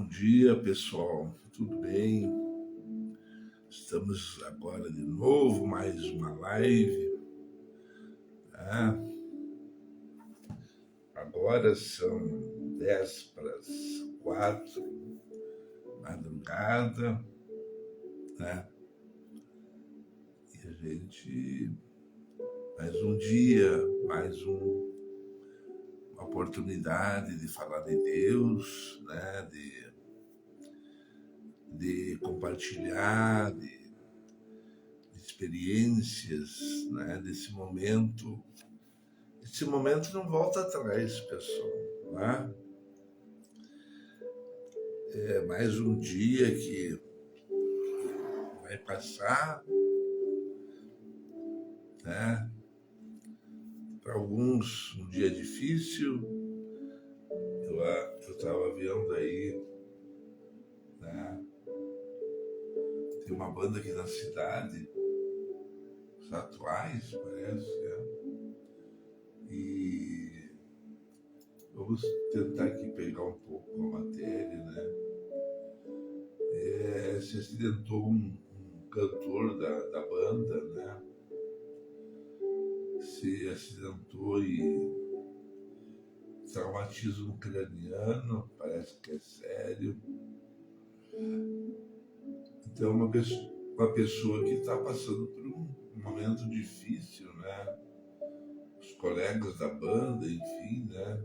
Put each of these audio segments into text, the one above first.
Bom dia, pessoal. Tudo bem? Estamos agora de novo, mais uma live. Tá? Agora são 10 para as 4, madrugada, né? E a gente, mais um dia, uma oportunidade de falar de Deus, né? De compartilhar, de experiências, né? Desse momento. Esse momento não volta atrás, pessoal, né? É mais um dia que vai passar, né? Para alguns, um dia difícil. Eu estava vendo aí, né? Tem uma banda aqui na cidade, os Atuais, parece, né? E vamos tentar aqui pegar um pouco a matéria, né? Se acidentou um cantor da banda, né? Se acidentou e traumatismo craniano, parece que é sério. Então, uma pessoa que está passando por um momento difícil, né? Os colegas da banda, enfim, né?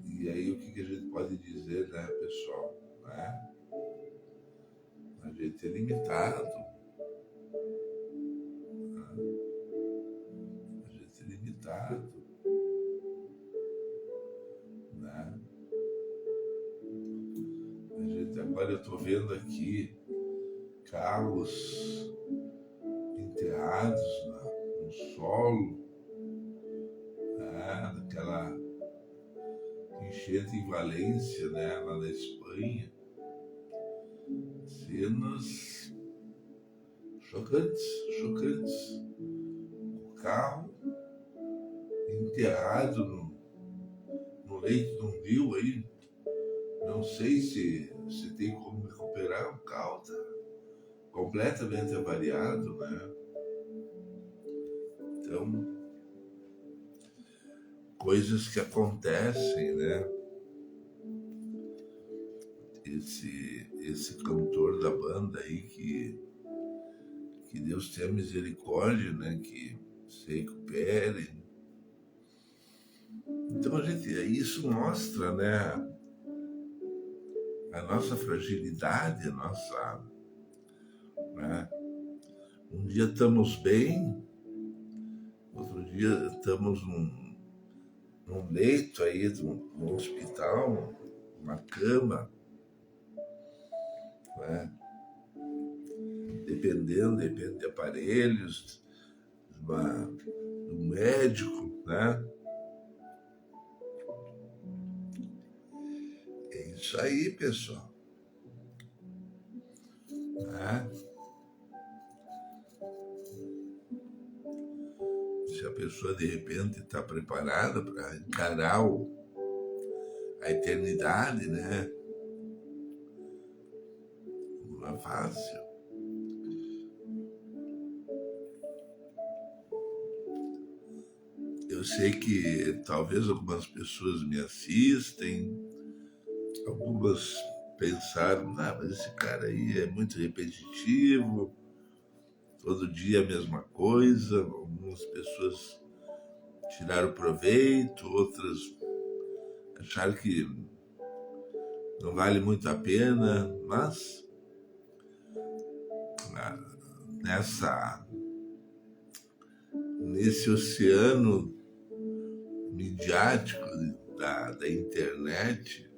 E aí, o que a gente pode dizer, né, pessoal? Né? A gente é limitado. Né? A gente é limitado. Né? Agora eu estou vendo aqui carros enterrados no solo, né? Daquela enchente em Valência, né? Lá na Espanha. Cenas chocantes. O carro enterrado no leito de um rio aí. Não sei se tem como recuperar. O carro está completamente avariado, né? Então, coisas que acontecem, né? Esse cantor da banda aí, que Deus tenha misericórdia, né? Que se recupere. Então, isso mostra, né? A nossa fragilidade, né? Um dia estamos bem, outro dia estamos num leito aí, num hospital, uma cama, né? Depende de aparelhos, do médico, né? É isso aí, pessoal. Né? Se a pessoa de repente está preparada para encarar a eternidade, né? Não é fácil. Eu sei que talvez algumas pessoas me assistem, algumas pensaram, mas esse cara aí é muito repetitivo, todo dia a mesma coisa. Algumas pessoas tiraram proveito, outras acharam que não vale muito a pena, mas nesse oceano midiático da internet,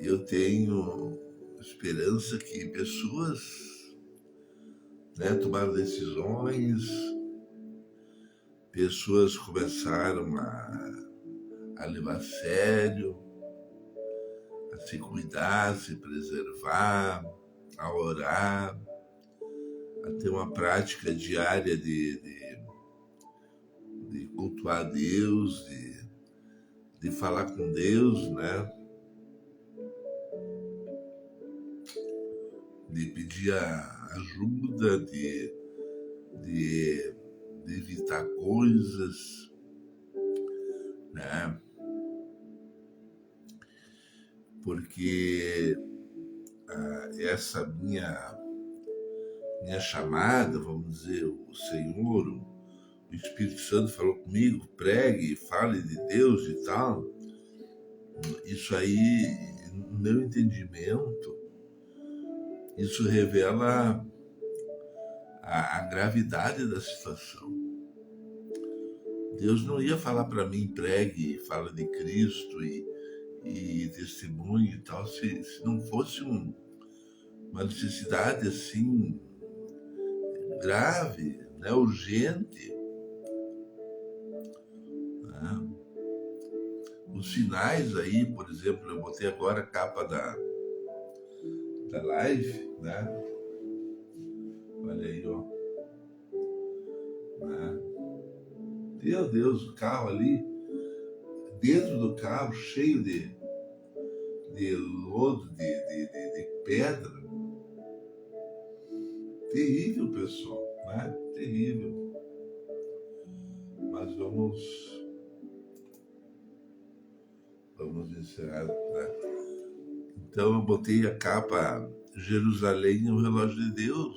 eu tenho esperança que pessoas, né, tomaram decisões, pessoas começaram a levar a sério, a se cuidar, a se preservar, a orar, a ter uma prática diária de cultuar a Deus, de de falar com Deus, né? De pedir a ajuda, de evitar coisas, né? Porque essa minha chamada, vamos dizer, o Senhor, o Espírito Santo falou comigo, pregue, fale de Deus e tal. Isso aí, no meu entendimento, isso revela a gravidade da situação. Deus não ia falar para mim, pregue, fala de Cristo e testemunho e tal, se não fosse uma necessidade assim grave, né, urgente. Né? Os sinais aí, por exemplo, eu botei agora a capa da live, né? Olha aí, ó. Né? Meu Deus, o carro ali, dentro do carro, cheio de lodo, de pedra. Terrível, pessoal, né? Terrível. Mas vamos encerrar, né? Então eu botei a capa Jerusalém, o relógio de Deus.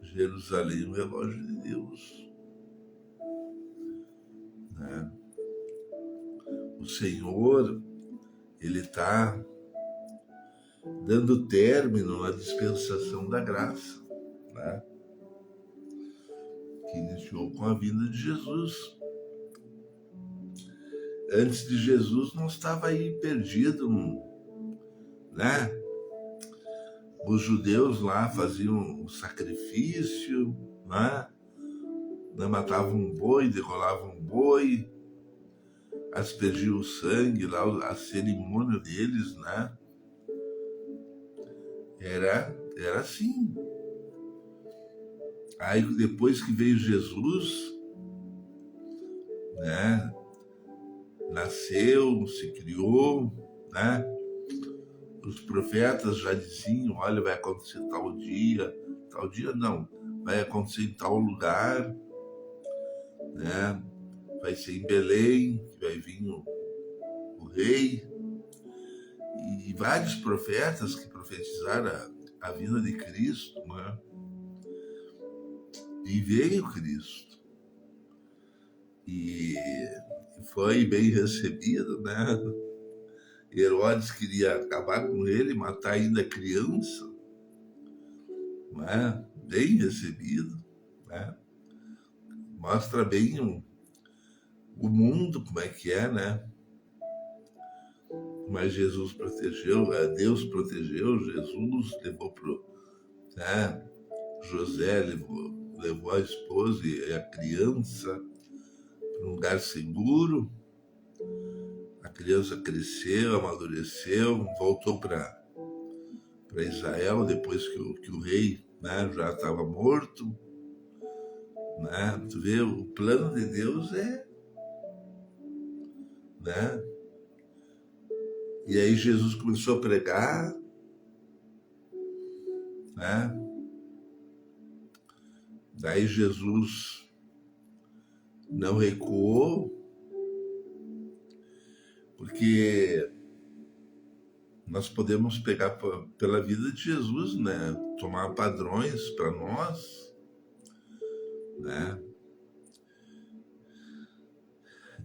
Jerusalém, o relógio de Deus. Né? O Senhor, Ele está dando término à dispensação da graça, né? Que iniciou com a vinda de Jesus. Antes de Jesus não estava aí perdido, né? Os judeus lá faziam o sacrifício, né? Matavam um boi, decolavam um boi, aspergiam o sangue lá, a cerimônia deles, né? Era assim. Aí depois que veio Jesus, né? Nasceu, se criou, né? Os profetas já diziam, olha, vai acontecer tal dia não, vai acontecer em tal lugar, né? Vai ser em Belém, que vai vir o rei, e vários profetas que profetizaram a vinda de Cristo, né? E veio Cristo. E foi bem recebido, né? Herodes queria acabar com ele, matar ainda criança, né? Bem recebido, né? Mostra bem o mundo como é que é, né? Mas Jesus protegeu, Deus protegeu, Jesus levou né? José levou a esposa e a criança para um lugar seguro. A criança cresceu, amadureceu, voltou para Israel depois que o rei, né, já estava morto. Né? Tu vê, o plano de Deus né? E aí Jesus começou a pregar, né? Daí Jesus não recuou, porque nós podemos pegar pela vida de Jesus, né? Tomar padrões para nós, né?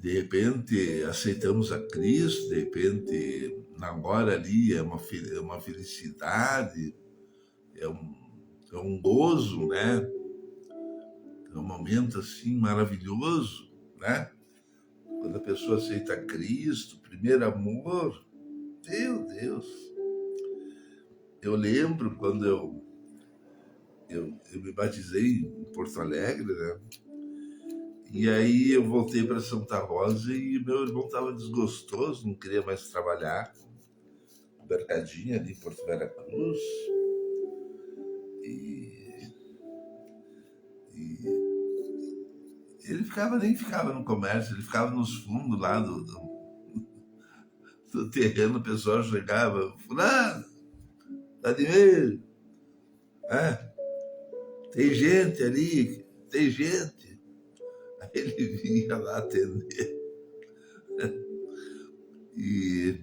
De repente aceitamos a Cristo, de repente na hora ali é uma felicidade, é um gozo, né? É um momento assim maravilhoso, né? Quando a pessoa aceita Cristo, primeiro amor, meu Deus. Eu lembro quando eu me batizei em Porto Alegre, né? E aí eu voltei para Santa Rosa e meu irmão estava desgostoso, não queria mais trabalhar no mercadinho ali em Porto Vera Cruz. E Ele nem ficava no comércio, ele ficava nos fundos lá do terreno, o pessoal chegava, fulano, Vladimir, ah, tem gente ali, tem gente. Aí ele vinha lá atender e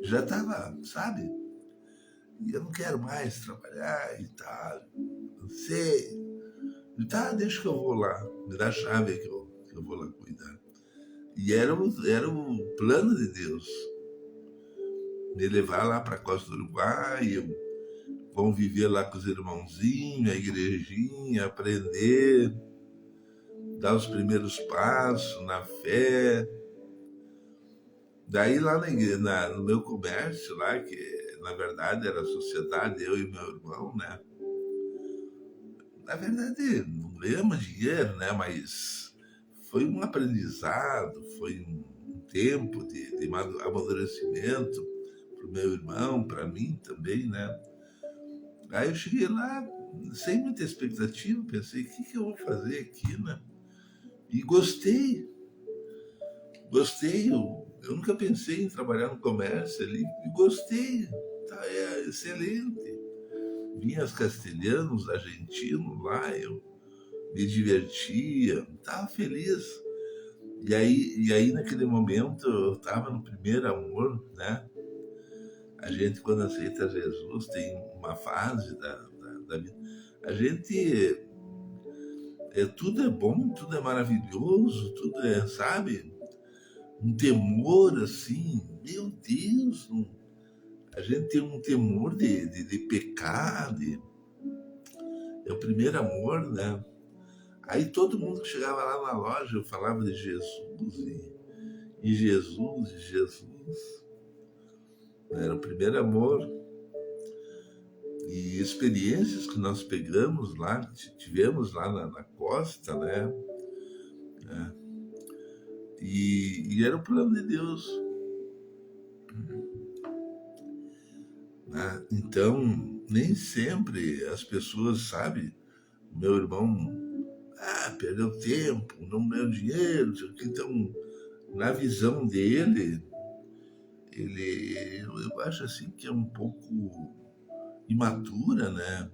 já estava, sabe? E eu não quero mais trabalhar e tal, não sei. E tá, deixa que eu vou lá, me dá a chave aí que eu vou lá cuidar. E era o plano de Deus, me levar lá para a Costa do Uruguai, conviver lá com os irmãozinhos, a igrejinha, aprender, dar os primeiros passos na fé. Daí lá no meu comércio lá, que na verdade era a sociedade, eu e meu irmão, né? Na verdade, não ganhamos dinheiro, né? Mas foi um aprendizado, foi um tempo de amadurecimento para o meu irmão, para mim também, né? Aí eu cheguei lá sem muita expectativa, pensei, o que, que eu vou fazer aqui, né? E gostei, gostei. Eu nunca pensei em trabalhar no comércio ali, e gostei, tá, é excelente. Vinha os castelhanos, argentinos lá, eu me divertia, estava feliz. E aí, naquele momento, eu estava no primeiro amor, né? A gente, quando aceita Jesus, tem uma fase da vida. A gente, tudo é bom, tudo é maravilhoso, tudo é, sabe? Um temor assim, meu Deus, a gente tem um temor de pecar, é o primeiro amor, né? Aí todo mundo que chegava lá na loja, eu falava de Jesus e Jesus e Jesus. Era o primeiro amor. E experiências que nós pegamos lá, tivemos lá na costa, né? E era o plano de Deus, né? Então, nem sempre as pessoas, sabe? Meu irmão, perdeu tempo, não ganhou dinheiro, não sei o que. Então, na visão dele, eu acho assim que é um pouco imatura, né?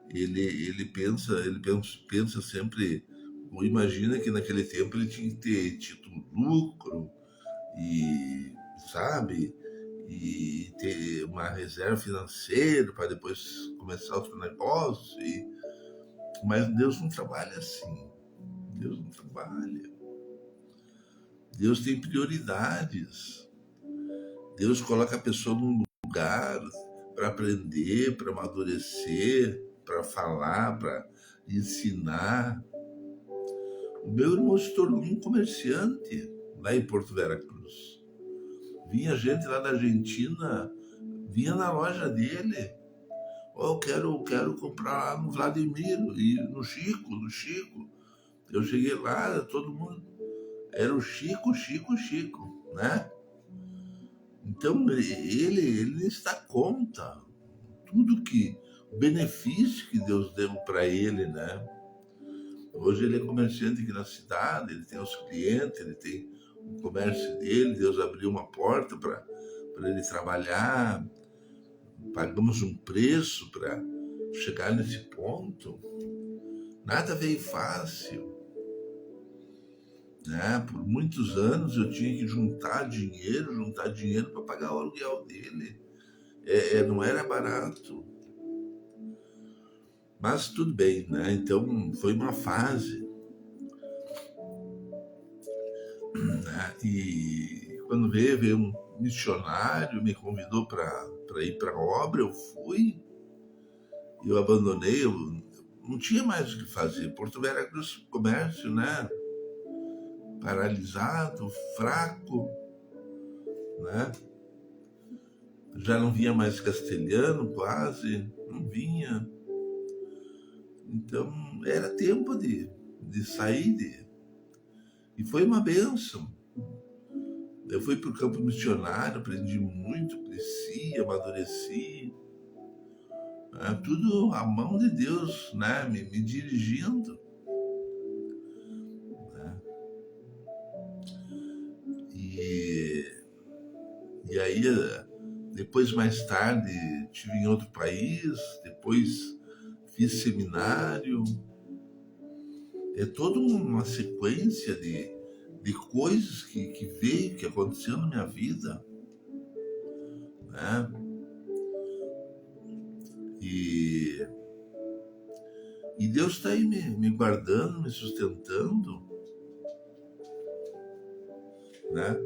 Ele pensa sempre, ou imagina que naquele tempo ele tinha que ter tido lucro e, sabe, e ter uma reserva financeira para depois começar outro negócio. Mas Deus não trabalha assim. Deus não trabalha. Deus tem prioridades. Deus coloca a pessoa num lugar para aprender, para amadurecer, para falar, para ensinar. O meu irmão se tornou um comerciante lá em Porto Veracruz. Vinha gente lá da Argentina, vinha na loja dele. Oh, eu quero comprar lá no Vladimir e no Chico. Eu cheguei lá, todo mundo. Era o Chico, Chico, Chico, né? Então ele está conta tudo que o benefício que Deus deu para ele, né? Hoje ele é comerciante aqui na cidade, ele tem os clientes, ele tem o comércio dele, Deus abriu uma porta para ele trabalhar, pagamos um preço para chegar nesse ponto. Nada veio fácil, né? Por muitos anos eu tinha que juntar dinheiro para pagar o aluguel dele. Não era barato, mas tudo bem, né? Então foi uma fase, né? E quando veio um missionário, me convidou para ir para a obra, eu fui, eu abandonei, eu não tinha mais o que fazer. Porto Veracruz, comércio, né? Paralisado, fraco, né? Já não vinha mais castelhano, quase, não vinha. Então era tempo de sair. E foi uma benção. Eu fui para o campo missionário, aprendi muito, cresci, amadureci. Tudo a mão de Deus, né? Me dirigindo. E aí, depois, mais tarde, estive em outro país, depois fiz seminário. É toda uma sequência de coisas que veio, que aconteceu na minha vida, né? E, e Deus está aí me guardando, me sustentando, né?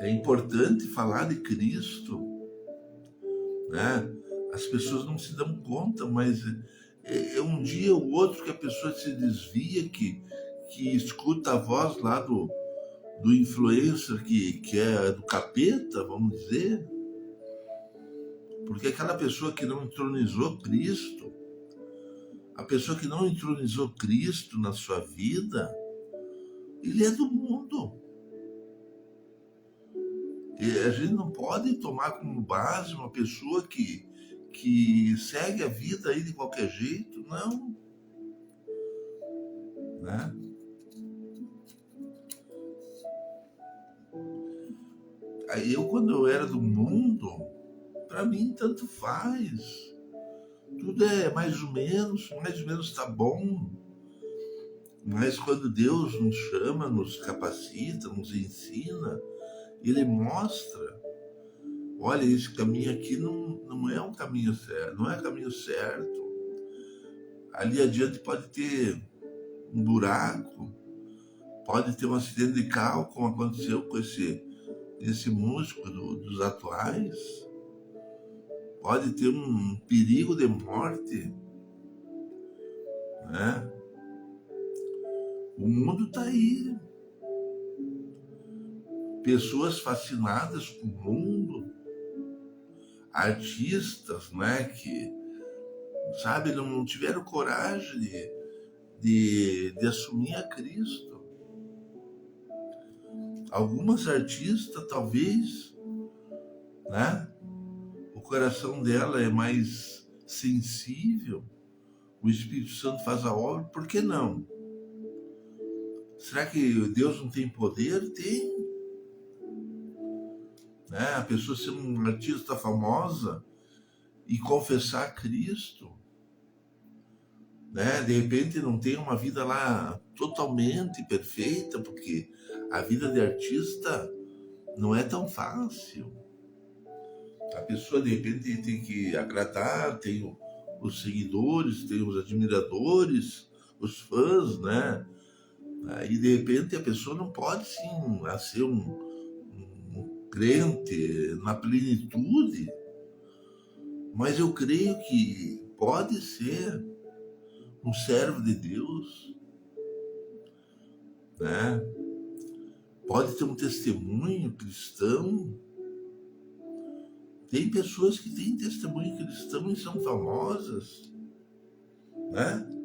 É importante falar de Cristo, né? As pessoas não se dão conta, mas é um dia ou outro que a pessoa se desvia, que escuta a voz lá do influencer que é do capeta, vamos dizer, porque aquela pessoa que não entronizou Cristo, a pessoa que não entronizou Cristo na sua vida, ele é do mundo. E a gente não pode tomar como base uma pessoa que segue a vida aí de qualquer jeito, não, né? Aí quando eu era do mundo, para mim tanto faz. Tudo é mais ou menos tá bom. Mas quando Deus nos chama, nos capacita, nos ensina, Ele mostra, olha, esse caminho aqui não é um caminho certo, não é caminho certo. Ali adiante pode ter um buraco, pode ter um acidente de carro, como aconteceu com esse músico dos atuais, pode ter um perigo de morte, né? O mundo está aí, pessoas fascinadas com o mundo, artistas, né, que, sabe, não tiveram coragem de assumir a Cristo. Algumas artistas, talvez, né, o coração dela é mais sensível, o Espírito Santo faz a obra, por que não? Será que Deus não tem poder? Tem. Né? A pessoa ser uma artista famosa e confessar Cristo, né? De repente não tem uma vida lá totalmente perfeita, porque a vida de artista não é tão fácil. A pessoa de repente tem que agradar, tem os seguidores, tem os admiradores, os fãs, né? Aí de repente a pessoa não pode sim ser um crente na plenitude, mas eu creio que pode ser um servo de Deus, né? Pode ter um testemunho cristão. Tem pessoas que têm testemunho cristão e são famosas, né?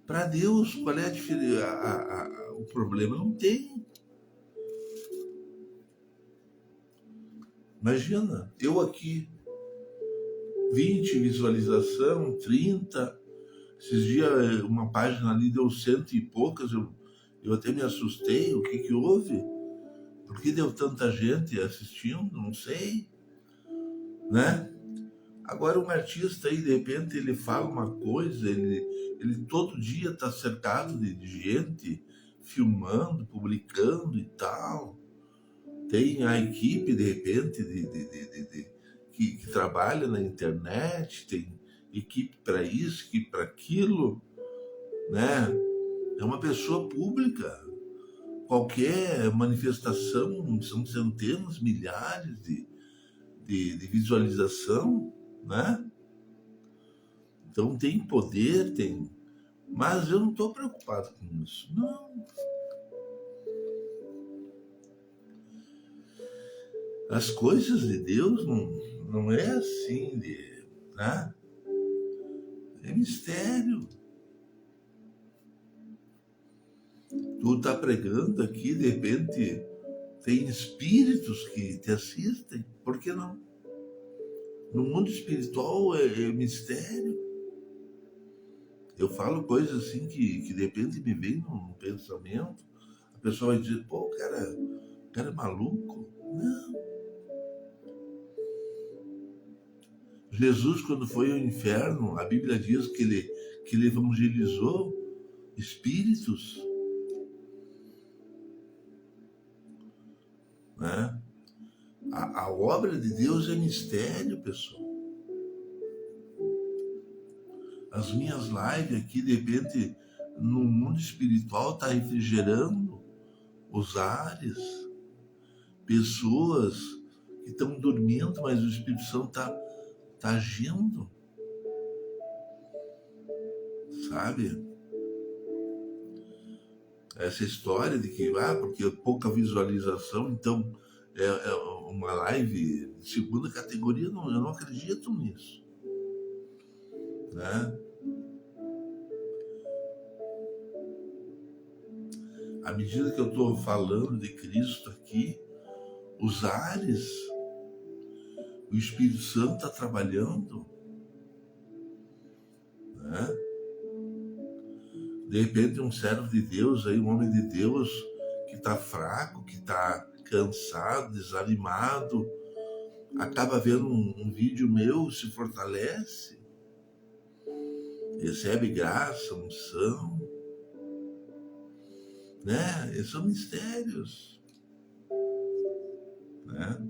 Para Deus, qual é a diferença? O problema não tem. Imagina, eu aqui, 20 visualização, 30. Esses dias uma página ali deu 100 e poucas, eu até me assustei. O que houve? Por que deu tanta gente assistindo? Não sei, né? Agora um artista aí, de repente, ele fala uma coisa, ele todo dia está cercado de gente filmando, publicando e tal. Tem a equipe, de repente, que trabalha na internet, tem equipe para isso, equipe para aquilo, né? É uma pessoa pública. Qualquer manifestação são centenas, milhares de visualização, né? Então tem poder, tem. Mas eu não estou preocupado com isso, não. As coisas de Deus não é assim, né? É mistério. Tu tá pregando aqui, de repente tem espíritos que te assistem, por que não? No mundo espiritual é mistério. Eu falo coisas assim que de repente me vem num pensamento, a O pessoal vai dizer, pô, o cara é maluco. Não. Jesus, quando foi ao inferno, a Bíblia diz que ele evangelizou espíritos, né? A obra de Deus é mistério, pessoal. As minhas lives aqui, de repente, no mundo espiritual, está refrigerando os ares. Pessoas que estão dormindo, mas o Espírito Santo tá agindo, sabe? Essa história de que, porque pouca visualização, então é uma live de segunda categoria, não, eu não acredito nisso, né? À medida que eu estou falando de Cristo aqui, os ares, o Espírito Santo está trabalhando, né? De repente um servo de Deus, aí, um homem de Deus que está fraco, que está cansado, desanimado, acaba vendo um vídeo meu, se fortalece, recebe graça, unção, né? Esses são mistérios, né?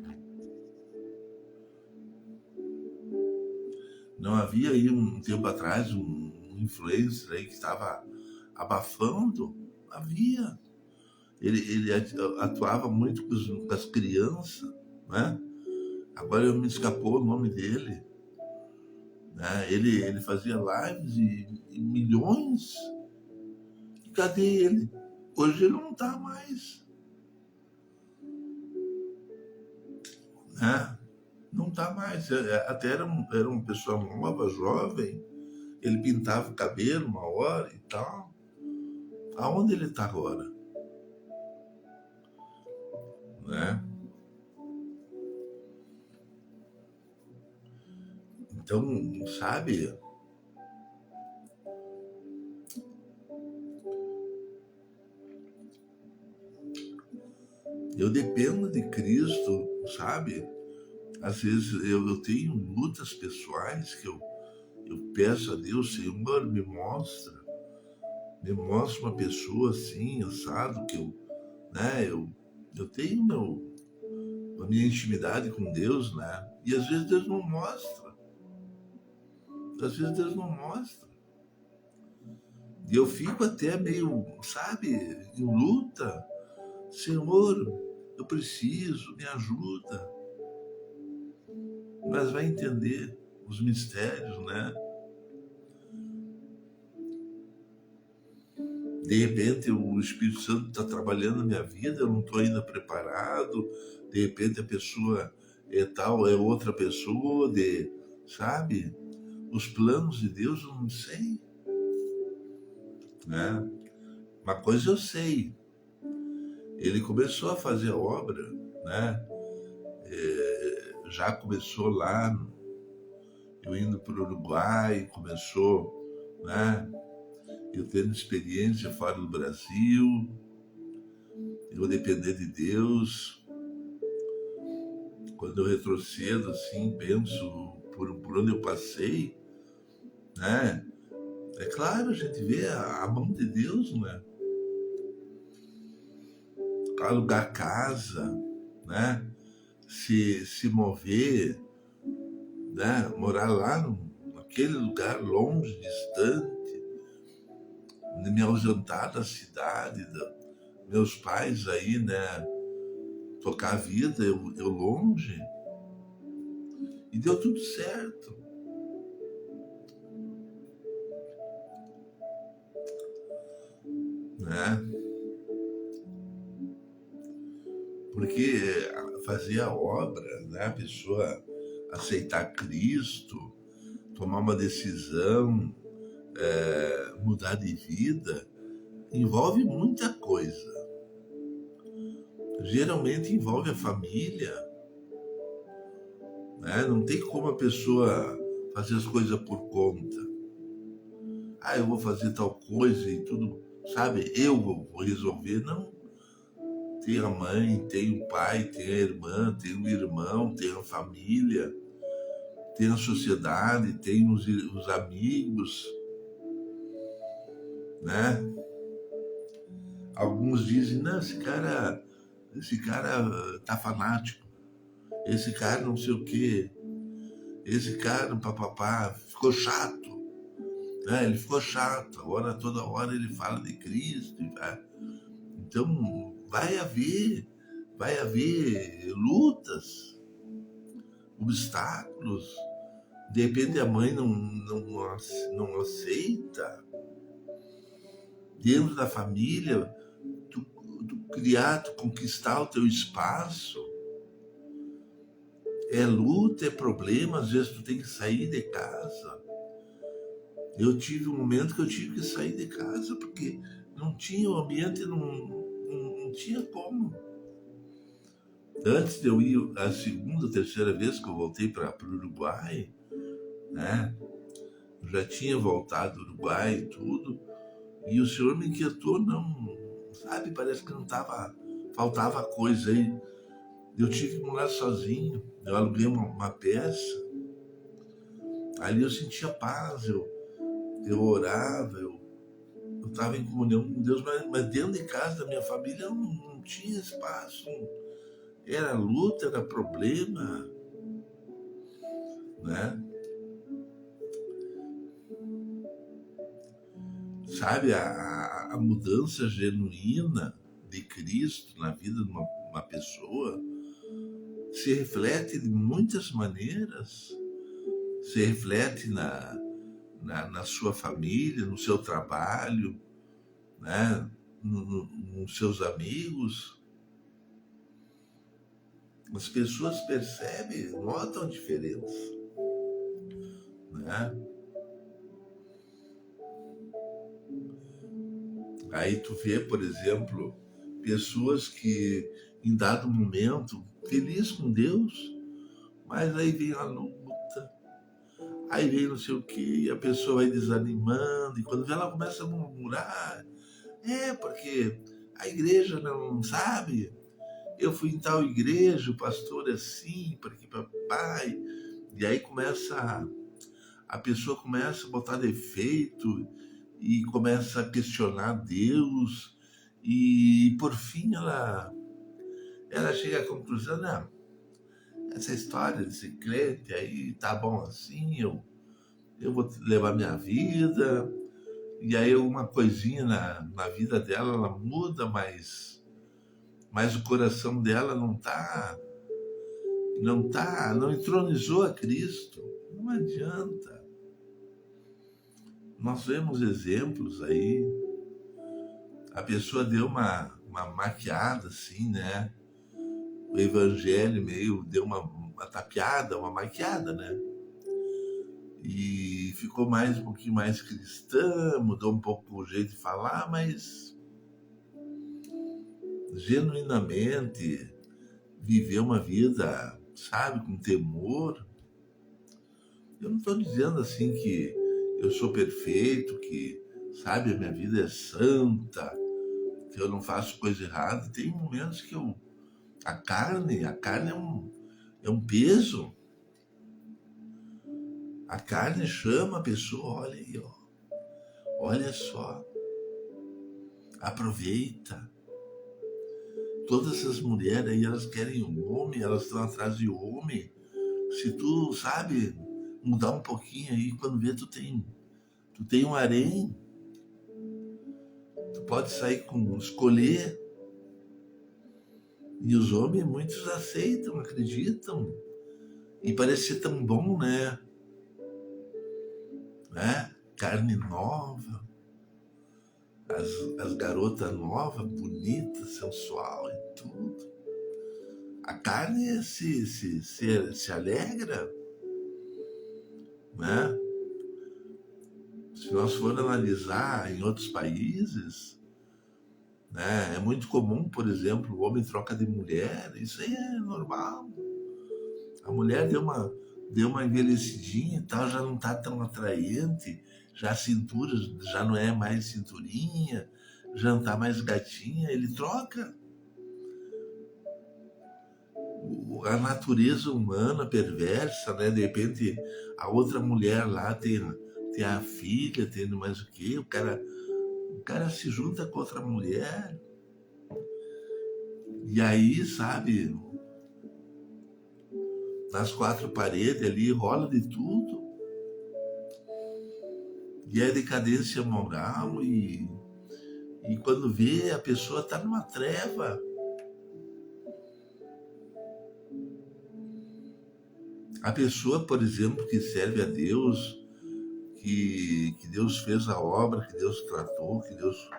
Não havia aí um tempo atrás um influencer aí que estava abafando? Havia. Ele atuava muito com as crianças, né? Agora me escapou o nome dele, né? Ele fazia lives e milhões. E cadê ele? Hoje ele não está mais, né? Não está mais. Até era uma pessoa nova, jovem. Ele pintava o cabelo uma hora e tal. Aonde ele está agora, né? Então, sabe, eu dependo de Cristo, sabe? Às vezes eu tenho lutas pessoais que eu peço a Deus, Senhor, me mostra uma pessoa assim, assado, que né, eu tenho a minha intimidade com Deus, né? E às vezes Deus não mostra, às vezes Deus não mostra. E eu fico até meio, sabe, em luta. Senhor, eu preciso, me ajuda. Mas vai entender os mistérios, né? De repente o Espírito Santo está trabalhando na minha vida, eu não estou ainda preparado. De repente a pessoa é tal, é outra pessoa, sabe? Os planos de Deus eu não sei, né? Uma coisa eu sei, ele começou a fazer a obra, né? Já começou lá, eu indo para o Uruguai, começou, né? Eu tendo experiência fora do Brasil, eu vou depender de Deus. Quando eu retrocedo, assim, penso por onde eu passei, né? É claro, a gente vê a mão de Deus, né? Alugar casa, né? Se mover, né? Morar lá naquele lugar longe, distante, me ausentar da cidade, meus pais aí, né? Tocar a vida, eu longe. E deu tudo certo, né? Porque fazer a obra, né? A pessoa aceitar Cristo, tomar uma decisão, mudar de vida, envolve muita coisa. Geralmente envolve a família, né? Não tem como a pessoa fazer as coisas por conta. Eu vou fazer tal coisa e tudo, sabe? Eu vou resolver. Não. Tem a mãe, tem o pai, tem a irmã, tem o irmão, tem a família, tem a sociedade, tem os amigos, né? Alguns dizem, não, esse cara tá fanático, esse cara não sei o quê, esse cara, papapá, ficou chato, né? Ele ficou chato, agora toda hora ele fala de Cristo, tá? Então vai haver lutas, obstáculos. De repente a mãe não aceita. Dentro da família, tu criar, tu conquistar o teu espaço. É luta, é problema, às vezes tu tem que sair de casa. Eu tive um momento que eu tive que sair de casa, porque não tinha o ambiente, não tinha como. Antes de eu ir a segunda, terceira vez que eu voltei para o Uruguai, né? Eu já tinha voltado do Uruguai e tudo, e o senhor me inquietou, não, sabe, parece que não tava, faltava coisa aí. Eu tive que morar sozinho, eu aluguei uma peça, ali eu sentia paz, eu orava, eu estava em comunhão com Deus, mas dentro de casa da minha família não tinha espaço, era luta, era problema, né? Sabe, a mudança genuína de Cristo na vida de uma pessoa se reflete de muitas maneiras, se reflete na sua família, no seu trabalho, né? Nos seus amigos. As pessoas percebem, notam a diferença, né? Aí tu vê, por exemplo, pessoas que em dado momento, feliz com Deus, mas aí vem a luta, aí vem não sei o que, e a pessoa vai desanimando, e quando vê ela começa a murmurar, porque a igreja não sabe, eu fui em tal igreja, o pastor é assim, porque papai, e aí a pessoa começa a botar defeito e começa a questionar Deus e por fim ela chega à conclusão, não, essa história de ser crente aí tá bom assim, eu vou levar minha vida e aí alguma coisinha na vida dela ela muda, mas o coração dela não entronizou a Cristo, não adianta. Nós vemos exemplos aí, a pessoa deu uma maquiada assim, né? O evangelho meio deu uma tapeada, uma maquiada, né? E ficou um pouquinho mais cristã, mudou um pouco o jeito de falar, mas genuinamente viveu uma vida, sabe, com temor. Eu não estou dizendo assim que eu sou perfeito, que, sabe, a minha vida é santa, que eu não faço coisa errada. Tem momentos que a carne é um peso. A carne chama a pessoa, olha aí, ó, olha só, aproveita. Todas essas mulheres aí, elas querem um homem, elas estão atrás de homem. Se tu, sabe, mudar um pouquinho aí, quando vê, tu tem um harém, tu pode sair escolher. E os homens, muitos aceitam, acreditam. E parece ser tão bom, né? Carne nova, as garotas novas, bonitas, sensual e tudo. A carne se alegra, né? Se nós formos analisar em outros países, né, é muito comum, por exemplo, o homem troca de mulher, isso aí é normal. A mulher deu uma envelhecidinha e tal, já não tá tão atraente, já a cintura já não é mais cinturinha, já não tá mais gatinha, ele troca. a natureza humana perversa, né? De repente, a outra mulher lá tem a filha, tem mais o quê? O cara se junta com outra mulher, e aí, sabe, nas quatro paredes ali rola de tudo, e é decadência moral, e quando vê, a pessoa tá numa treva. A pessoa, por exemplo, que serve a Deus, que Deus fez a obra, que Deus tratou, que Deus.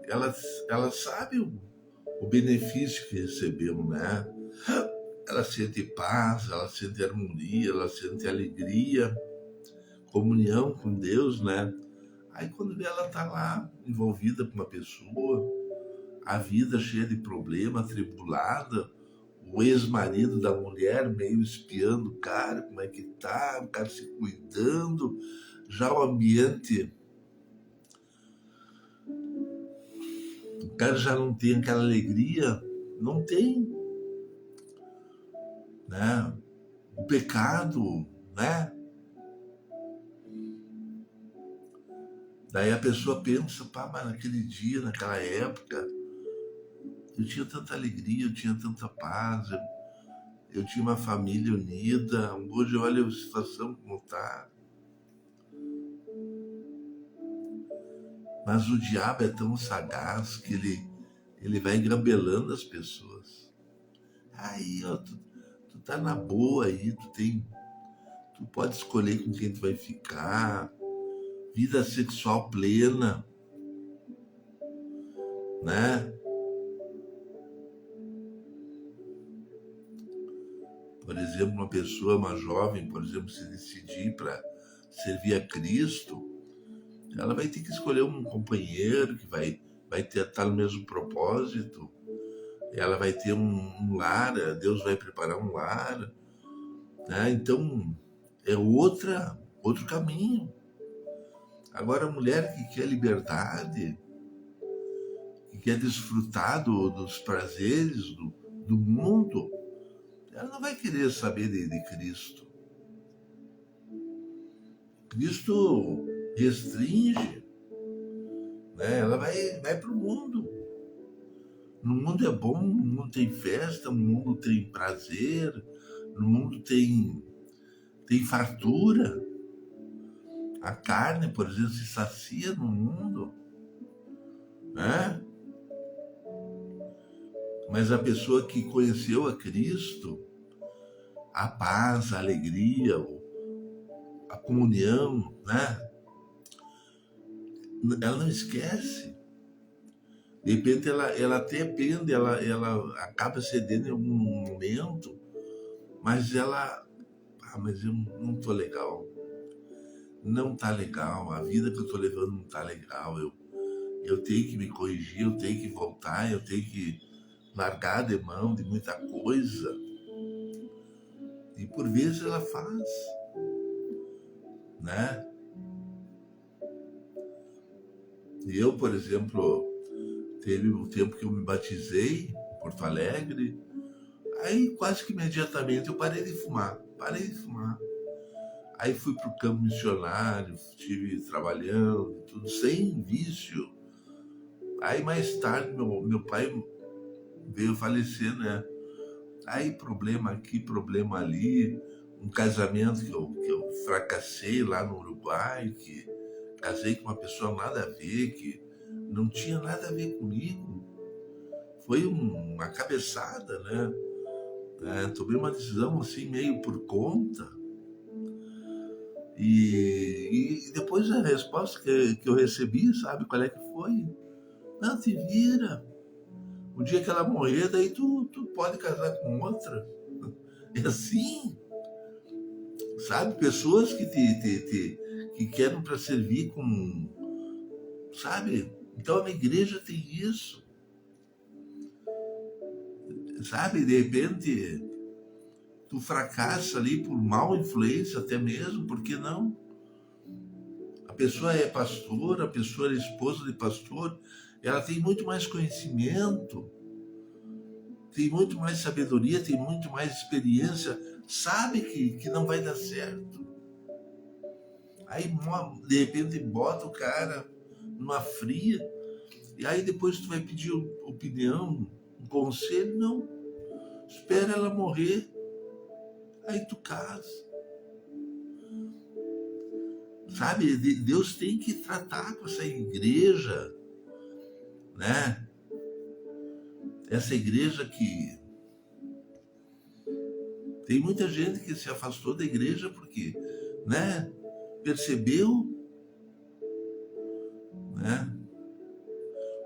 Ela, ela sabe o benefício que recebeu, né? Ela sente paz, ela sente harmonia, ela sente alegria, comunhão com Deus, né? Aí quando vê, ela tá lá envolvida com uma pessoa, a vida cheia de problema, atribulada, o ex-marido da mulher meio espiando o cara, como é que tá, o cara se cuidando, já o ambiente, o cara já não tem aquela alegria, não tem, né? O pecado, né? Daí a pessoa pensa, pá, mas naquele dia, naquela época, eu tinha tanta alegria, eu tinha tanta paz, eu tinha uma família unida, hoje olha a situação como tá. Mas o diabo é tão sagaz que ele vai engambelando as pessoas. Aí, ó, tu tá na boa aí, tu pode escolher com quem tu vai ficar, vida sexual plena, né? Por exemplo, uma jovem, por exemplo, se decidir para servir a Cristo, ela vai ter que escolher um companheiro que vai estar no mesmo propósito, ela vai ter um lar, Deus vai preparar um lar, né? Então, é outro caminho. Agora, a mulher que quer liberdade, que quer desfrutar dos prazeres do mundo, ela não vai querer saber de Cristo. Cristo restringe, né? Ela vai para o mundo. No mundo é bom, no mundo tem festa, no mundo tem prazer, no mundo tem fartura. A carne, por exemplo, se sacia no mundo, né? Mas a pessoa que conheceu a Cristo, a paz, a alegria, a comunhão, né? Ela não esquece. De repente ela até pende, ela acaba cedendo em algum momento, mas mas eu não tô legal. Não tá legal, a vida que eu tô levando não tá legal. Eu tenho que me corrigir, eu tenho que voltar, eu tenho que largar de mão de muita coisa. E por vezes ela faz, né? Eu, por exemplo, teve um tempo que eu me batizei em Porto Alegre, aí quase que imediatamente eu parei de fumar, parei de fumar. Aí fui para o campo missionário, estive trabalhando, tudo sem vício. Aí mais tarde meu pai veio falecer, né? Aí problema aqui, problema ali, um casamento que eu fracassei lá no Uruguai, que casei com uma pessoa nada a ver, que não tinha nada a ver comigo. Foi uma cabeçada, né? Tomei uma decisão assim meio por conta. E depois a resposta que eu recebi, sabe qual é que foi? Não, te vira. O dia que ela morrer, daí tu pode casar com outra. É assim, sabe? Pessoas que querem para servir com, sabe? Então a igreja tem isso, sabe? De repente tu fracassa ali por mal influência até mesmo, por que não? A pessoa é pastora, a pessoa é esposa de pastor, ela tem muito mais conhecimento, tem muito mais sabedoria, tem muito mais experiência, sabe que não vai dar certo. Aí, de repente, bota o cara numa fria, e aí depois tu vai pedir opinião, um conselho, não. Espera ela morrer, aí tu casa. Sabe, Deus tem que tratar com essa igreja, né? Essa igreja que tem muita gente que se afastou da igreja porque, né, percebeu, né,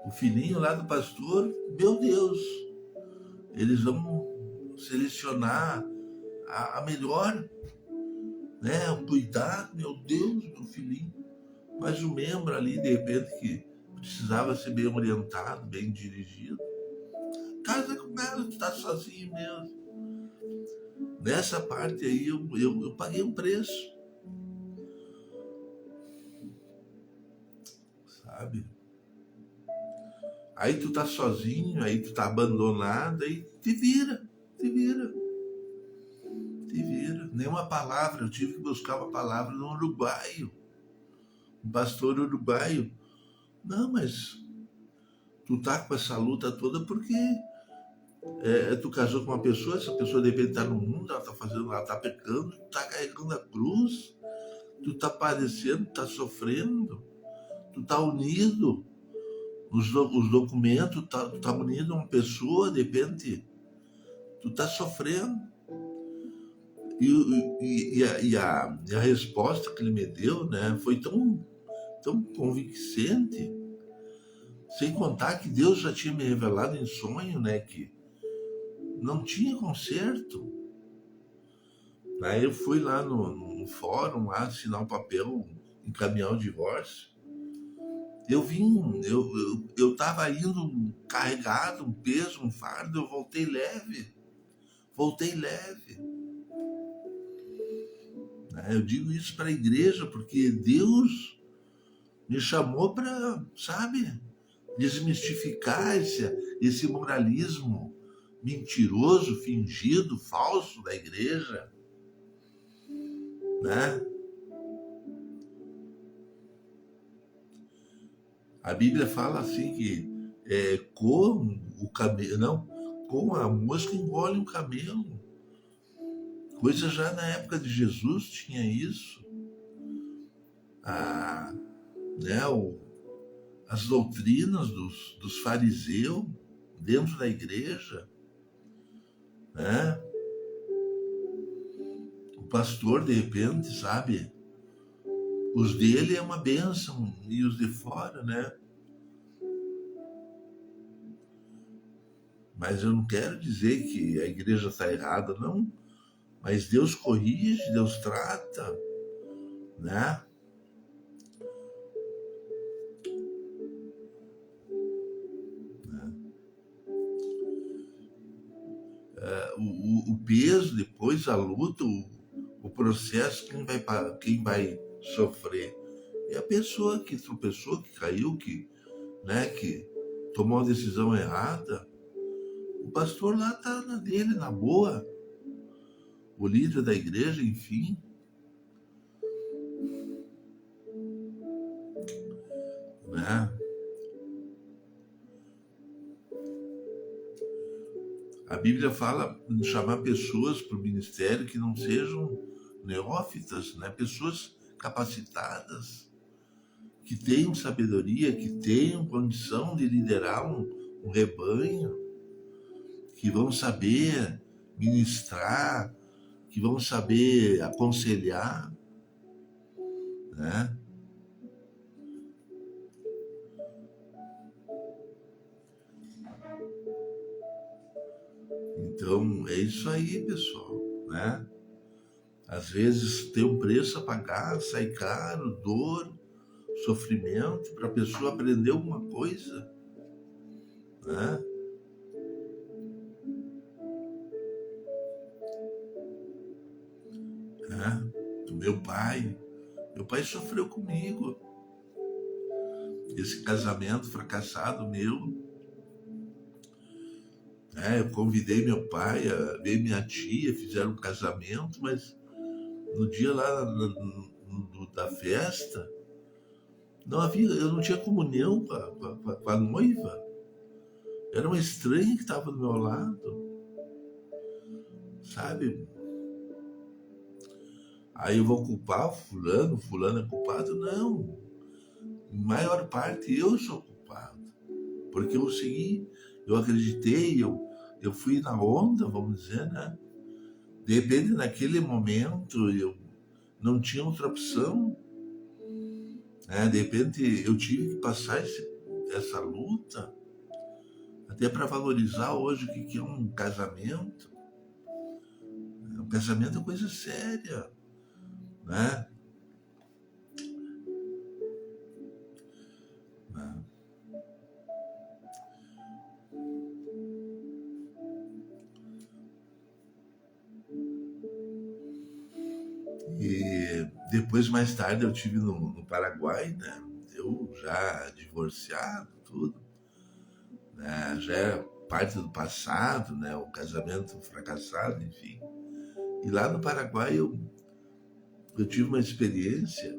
o filhinho lá do pastor, meu Deus, eles vão selecionar a melhor, né, o cuidado, meu Deus, meu filhinho. Mas o membro ali, de repente, que precisava ser bem orientado, bem dirigido, casa com ela, tu tá sozinho mesmo. Nessa parte aí eu paguei um preço, sabe? Aí tu tá sozinho, aí tu tá abandonado, aí te vira, te vira, te vira. Nenhuma palavra, eu tive que buscar uma palavra no uruguaio, um pastor uruguaio. Não, mas tu tá com essa luta toda porque tu casou com uma pessoa, essa pessoa de repente tá no mundo, ela tá fazendo, ela tá pecando, tu tá carregando a cruz, tu tá padecendo, tu tá sofrendo, tu tá unido, os documentos, tu tá unido a uma pessoa, de repente, tu tá sofrendo. E a resposta que ele me deu, né, foi tão convincente, sem contar que Deus já tinha me revelado em sonho, né, que não tinha conserto. Aí eu fui lá no fórum, lá, assinar um papel, encaminhar o divórcio. Eu tava indo carregado, um peso, um fardo, eu voltei leve. Voltei leve. Eu digo isso para a igreja porque Deus me chamou para, sabe, desmistificar esse moralismo mentiroso, fingido, falso da igreja, né? A Bíblia fala assim que com o camelo, não, com a mosca engole o camelo. Coisa já na época de Jesus tinha isso. A, né, as doutrinas dos fariseus dentro da igreja, né? O pastor, de repente, sabe, os dele é uma bênção e os de fora, né? Mas eu não quero dizer que a igreja está errada, não. Mas Deus corrige, Deus trata, né? O peso, depois a luta, o processo, quem vai sofrer é a pessoa que tropeçou, que caiu, né, que tomou uma decisão errada. O pastor lá tá na dele, na boa. O líder da igreja, enfim. Né? A Bíblia fala em chamar pessoas para o ministério que não sejam neófitas, né? Pessoas capacitadas, que tenham sabedoria, que tenham condição de liderar um rebanho, que vão saber ministrar, que vão saber aconselhar, né? Então, é isso aí, pessoal, né? Às vezes tem um preço a pagar, sai caro, dor, sofrimento, para a pessoa aprender alguma coisa, né? Do meu pai sofreu comigo. Esse casamento fracassado meu, né? Eu convidei meu pai, veio minha tia, fizeram um casamento, mas no dia lá da festa, não havia, eu não tinha comunhão com a noiva. Era uma estranha que estava do meu lado, sabe? Aí eu vou culpar o fulano, fulano é culpado? Não. Em maior parte eu sou culpado. Porque eu segui, eu acreditei, eu fui na onda, vamos dizer, né? De repente, naquele momento, eu não tinha outra opção, né? De repente, eu tive que passar essa luta, até para valorizar hoje o que é um casamento. Um casamento é coisa séria, né? E depois, mais tarde, eu tive no Paraguai, né? Eu já divorciado, tudo, né? Já é parte do passado, né? O casamento fracassado, enfim. E lá no Paraguai eu tive uma experiência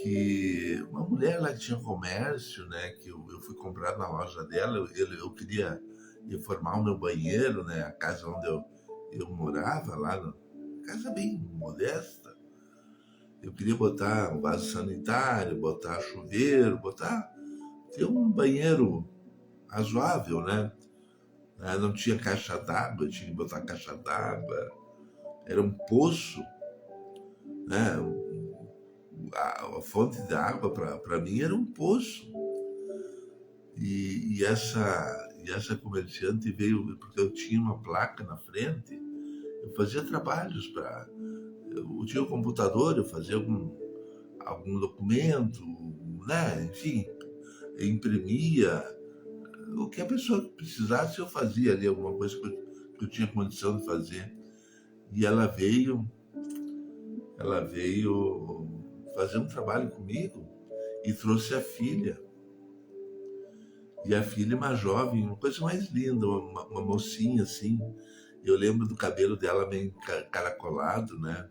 que uma mulher lá que tinha comércio, né? Que eu fui comprar na loja dela, eu queria reformar o meu banheiro, né? A casa onde eu morava, lá, casa bem modesta. Eu queria botar um vaso sanitário, botar chuveiro, ter um banheiro razoável, né? Não tinha caixa d'água, tinha que botar caixa d'água. Era um poço, né? A fonte de água para mim era um poço. E essa comerciante veio porque eu tinha uma placa na frente. Eu fazia trabalhos para. Eu tinha o computador, eu fazia algum documento, né? Enfim, eu imprimia. O que a pessoa precisasse, eu fazia ali alguma coisa que eu tinha condição de fazer. E ela veio fazer um trabalho comigo e trouxe a filha. E a filha, uma jovem, uma coisa mais linda, uma mocinha assim. Eu lembro do cabelo dela meio encaracolado, né?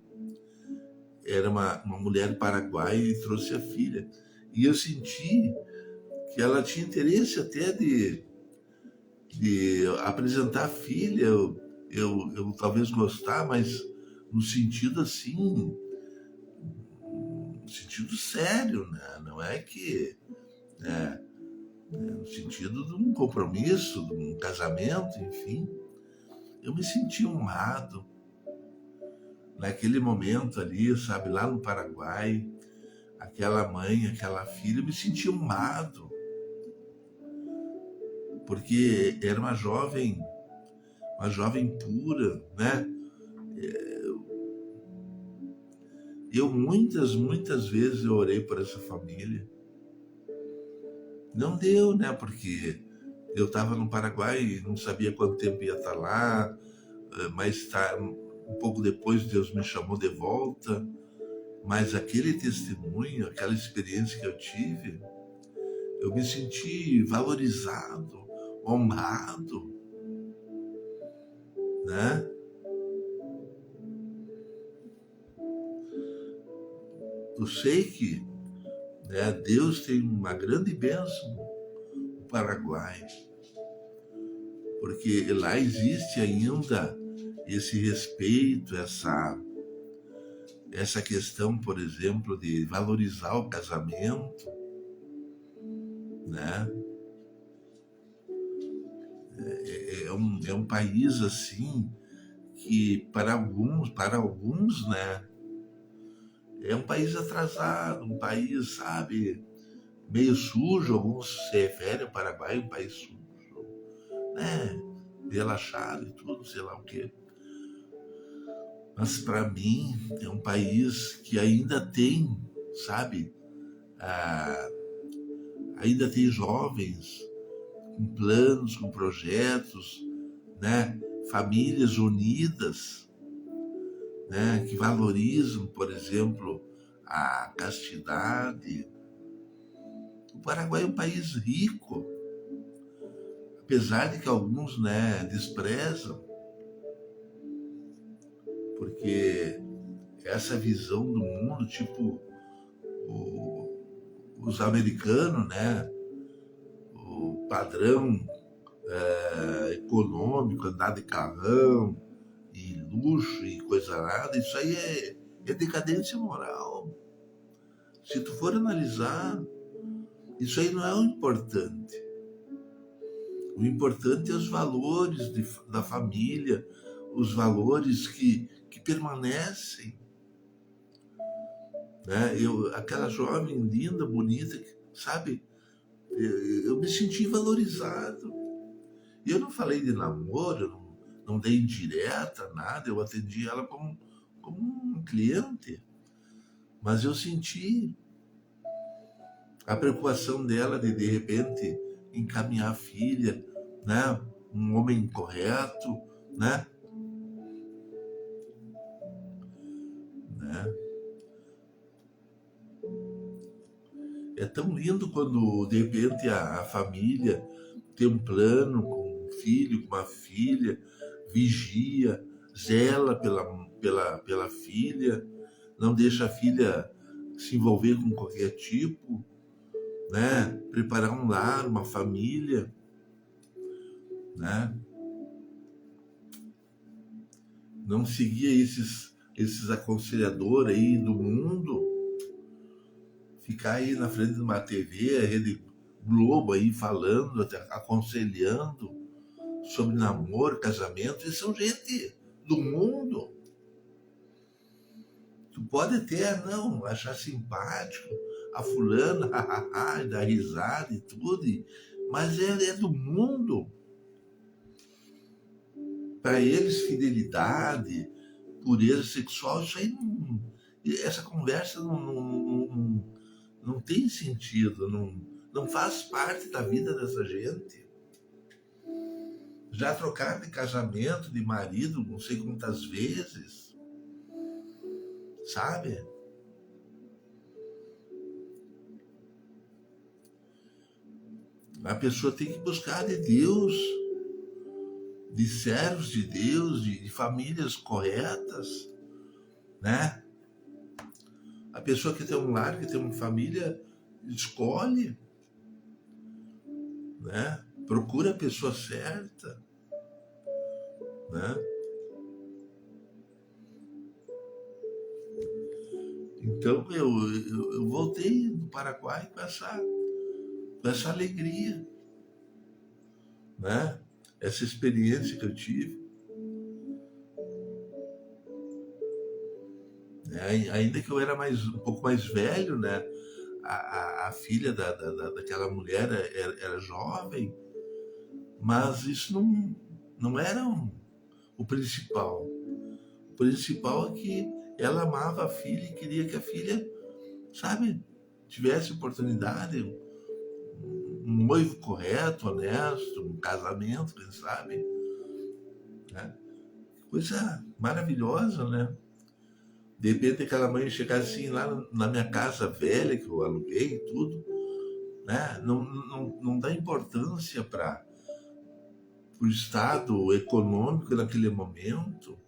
Era uma mulher paraguaia e trouxe a filha. E eu senti que ela tinha interesse até de apresentar a filha. Eu talvez gostar, mas no sentido assim, no sentido sério, né? Não é que, né? No sentido de um compromisso, de um casamento, enfim. Eu me senti honrado naquele momento ali, sabe, lá no Paraguai, aquela mãe, aquela filha, eu me senti honrado, porque era uma jovem pura, né? Eu muitas vezes eu orei por essa família. Não deu, né? Porque eu estava no Paraguai e não sabia quanto tempo ia estar lá, mas um pouco depois Deus me chamou de volta. Mas aquele testemunho, aquela experiência que eu tive, eu me senti valorizado, honrado, né? Eu sei que, né, Deus tem uma grande bênção no Paraguai, porque lá existe ainda esse respeito, essa questão, por exemplo, de valorizar o casamento, né? É um país assim que para alguns, né, é um país atrasado, um país, sabe, meio sujo. Alguns se referem ao Paraguai um país sujo, né? Relaxado e tudo, sei lá o quê. Mas para mim é um país que ainda tem, sabe, ah, ainda tem jovens com planos, com projetos, né? Famílias unidas, né? Que valorizam, por exemplo, a castidade. O Paraguai é um país rico, apesar de que alguns, né, desprezam, porque essa visão do mundo, tipo o- os americanos, né, o padrão econômico, andar de carrão e luxo e coisa nada, isso aí é decadência moral. Se tu for analisar, isso aí não é o importante. O importante é os valores da família, os valores que permanecem. Né? Aquela jovem linda, bonita, sabe? Eu me senti valorizado. E eu não falei de namoro, eu não dei indireta, nada, eu atendi ela como um cliente. Mas eu senti a preocupação dela de repente, encaminhar a filha, né? Um homem correto, né? né? É tão lindo quando, de repente, a família tem um plano com um filho, com uma filha, vigia, zela pela filha, não deixa a filha se envolver com qualquer tipo, né? Preparar um lar, uma família, né? Não seguir esses aconselhadores aí do mundo, ficar aí na frente de uma TV, a Rede Globo aí falando, aconselhando sobre namoro, casamento, e são gente do mundo. Tu pode até, não, achar simpático a fulana, e dar risada e tudo, mas é do mundo. Para eles, fidelidade, pureza sexual, isso aí não, essa conversa não tem sentido, não faz parte da vida dessa gente. Já trocaram de casamento, de marido, não sei quantas vezes, sabe? A pessoa tem que buscar de Deus, de servos de Deus, de famílias corretas, né? A pessoa que tem um lar, que tem uma família, escolhe, né? Procura a pessoa certa, né? Então eu voltei do Paraguai com essa alegria, né? Essa experiência que eu tive, né? Ainda que eu era um pouco mais velho, né? A filha daquela mulher era jovem, mas isso não era o principal. O principal é que ela amava a filha e queria que a filha, sabe, tivesse oportunidade, um noivo correto, honesto, um casamento, quem sabe, né? Coisa maravilhosa, né? De repente aquela mãe chegar assim lá na minha casa velha, que eu aluguei e tudo, né? Não dá importância para o estado econômico naquele momento,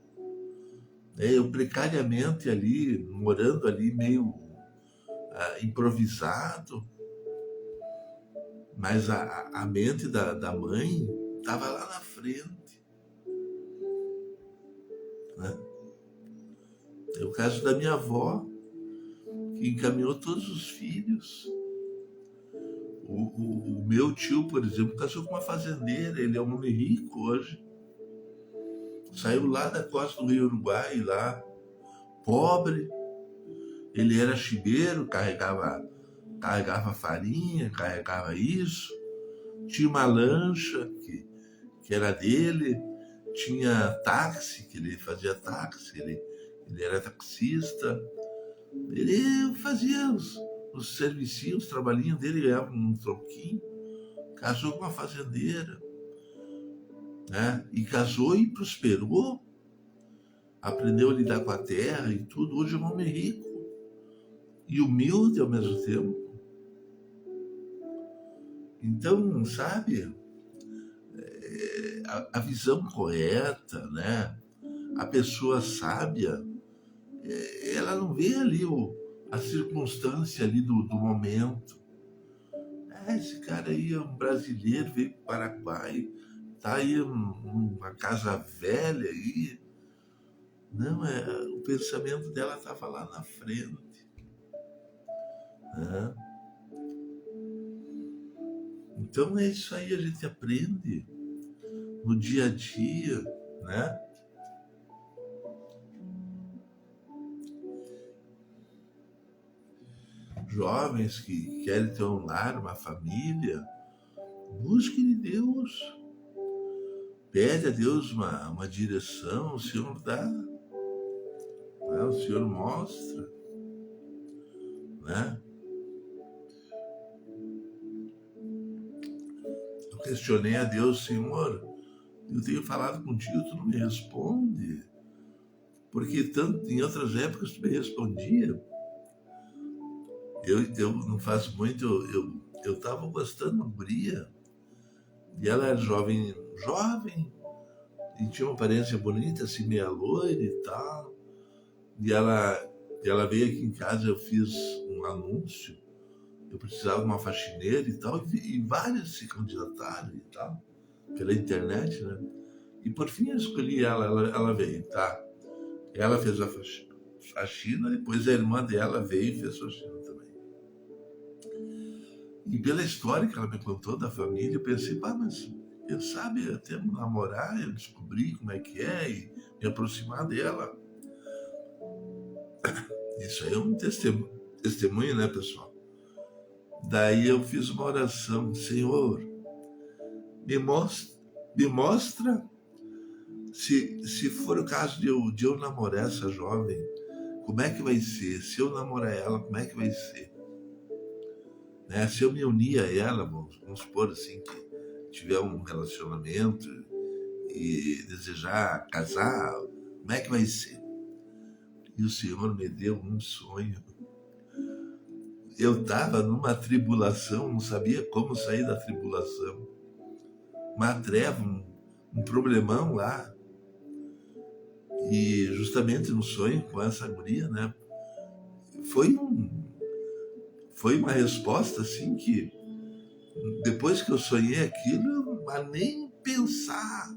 né? Eu precariamente ali, morando ali meio improvisado, mas a mente da mãe estava lá na frente, né? É o caso da minha avó, que encaminhou todos os filhos. O meu tio, por exemplo, casou com uma fazendeira, ele é um homem rico hoje. Saiu lá da costa do Rio Uruguai, lá, pobre. Ele era chibeiro, carregava farinha, carregava isso. Tinha uma lancha que era dele. Tinha táxi, que ele fazia táxi, ele era taxista. Ele fazia os servicinhos, os trabalhinhos dele, ganhava um troquinho. Casou com uma fazendeira, né? E casou e prosperou, aprendeu a lidar com a terra e tudo. Hoje é um homem rico e humilde ao mesmo tempo. Então, sabe, a visão correta, né? A pessoa sábia, ela não vê ali a circunstância ali do momento. Esse cara aí é um brasileiro, veio para o Paraguai, tá aí numa casa velha aí. Não, o pensamento dela estava lá na frente. Né? Então é isso aí, a gente aprende no dia a dia, né? Jovens que querem ter um lar, uma família, busque de Deus. Pede a Deus uma direção, o Senhor dá, né? O Senhor mostra, né? Eu questionei a Deus, Senhor, eu tenho falado contigo, tu não me responde. Porque tanto em outras épocas tu me respondia. Eu não faço muito, eu tava gostando da guria. E ela era jovem, e tinha uma aparência bonita, assim, meia loira e tal. E ela veio aqui em casa, eu fiz um anúncio, eu precisava de uma faxineira e tal, e várias se candidataram e tal, pela internet, né? E por fim eu escolhi ela veio, tá? Ela fez a faxina, depois a irmã dela veio e fez a faxina também. E pela história que ela me contou da família, eu pensei, mas eu sabe, até me namorar, eu descobri como é que é e me aproximar dela. Isso aí é um testemunho, né, pessoal? Daí eu fiz uma oração, Senhor, me mostra se for o caso de eu namorar essa jovem, como é que vai ser? Se eu namorar ela, como é que vai ser? Né? Se eu me unir a ela, vamos supor assim, que tiver um relacionamento e desejar casar, como é que vai ser? E o Senhor me deu um sonho. Eu estava numa tribulação, não sabia como sair da tribulação. Uma treva, um problemão lá. E justamente no sonho com essa guria, né? Foi uma resposta assim que depois que eu sonhei aquilo, mas nem pensar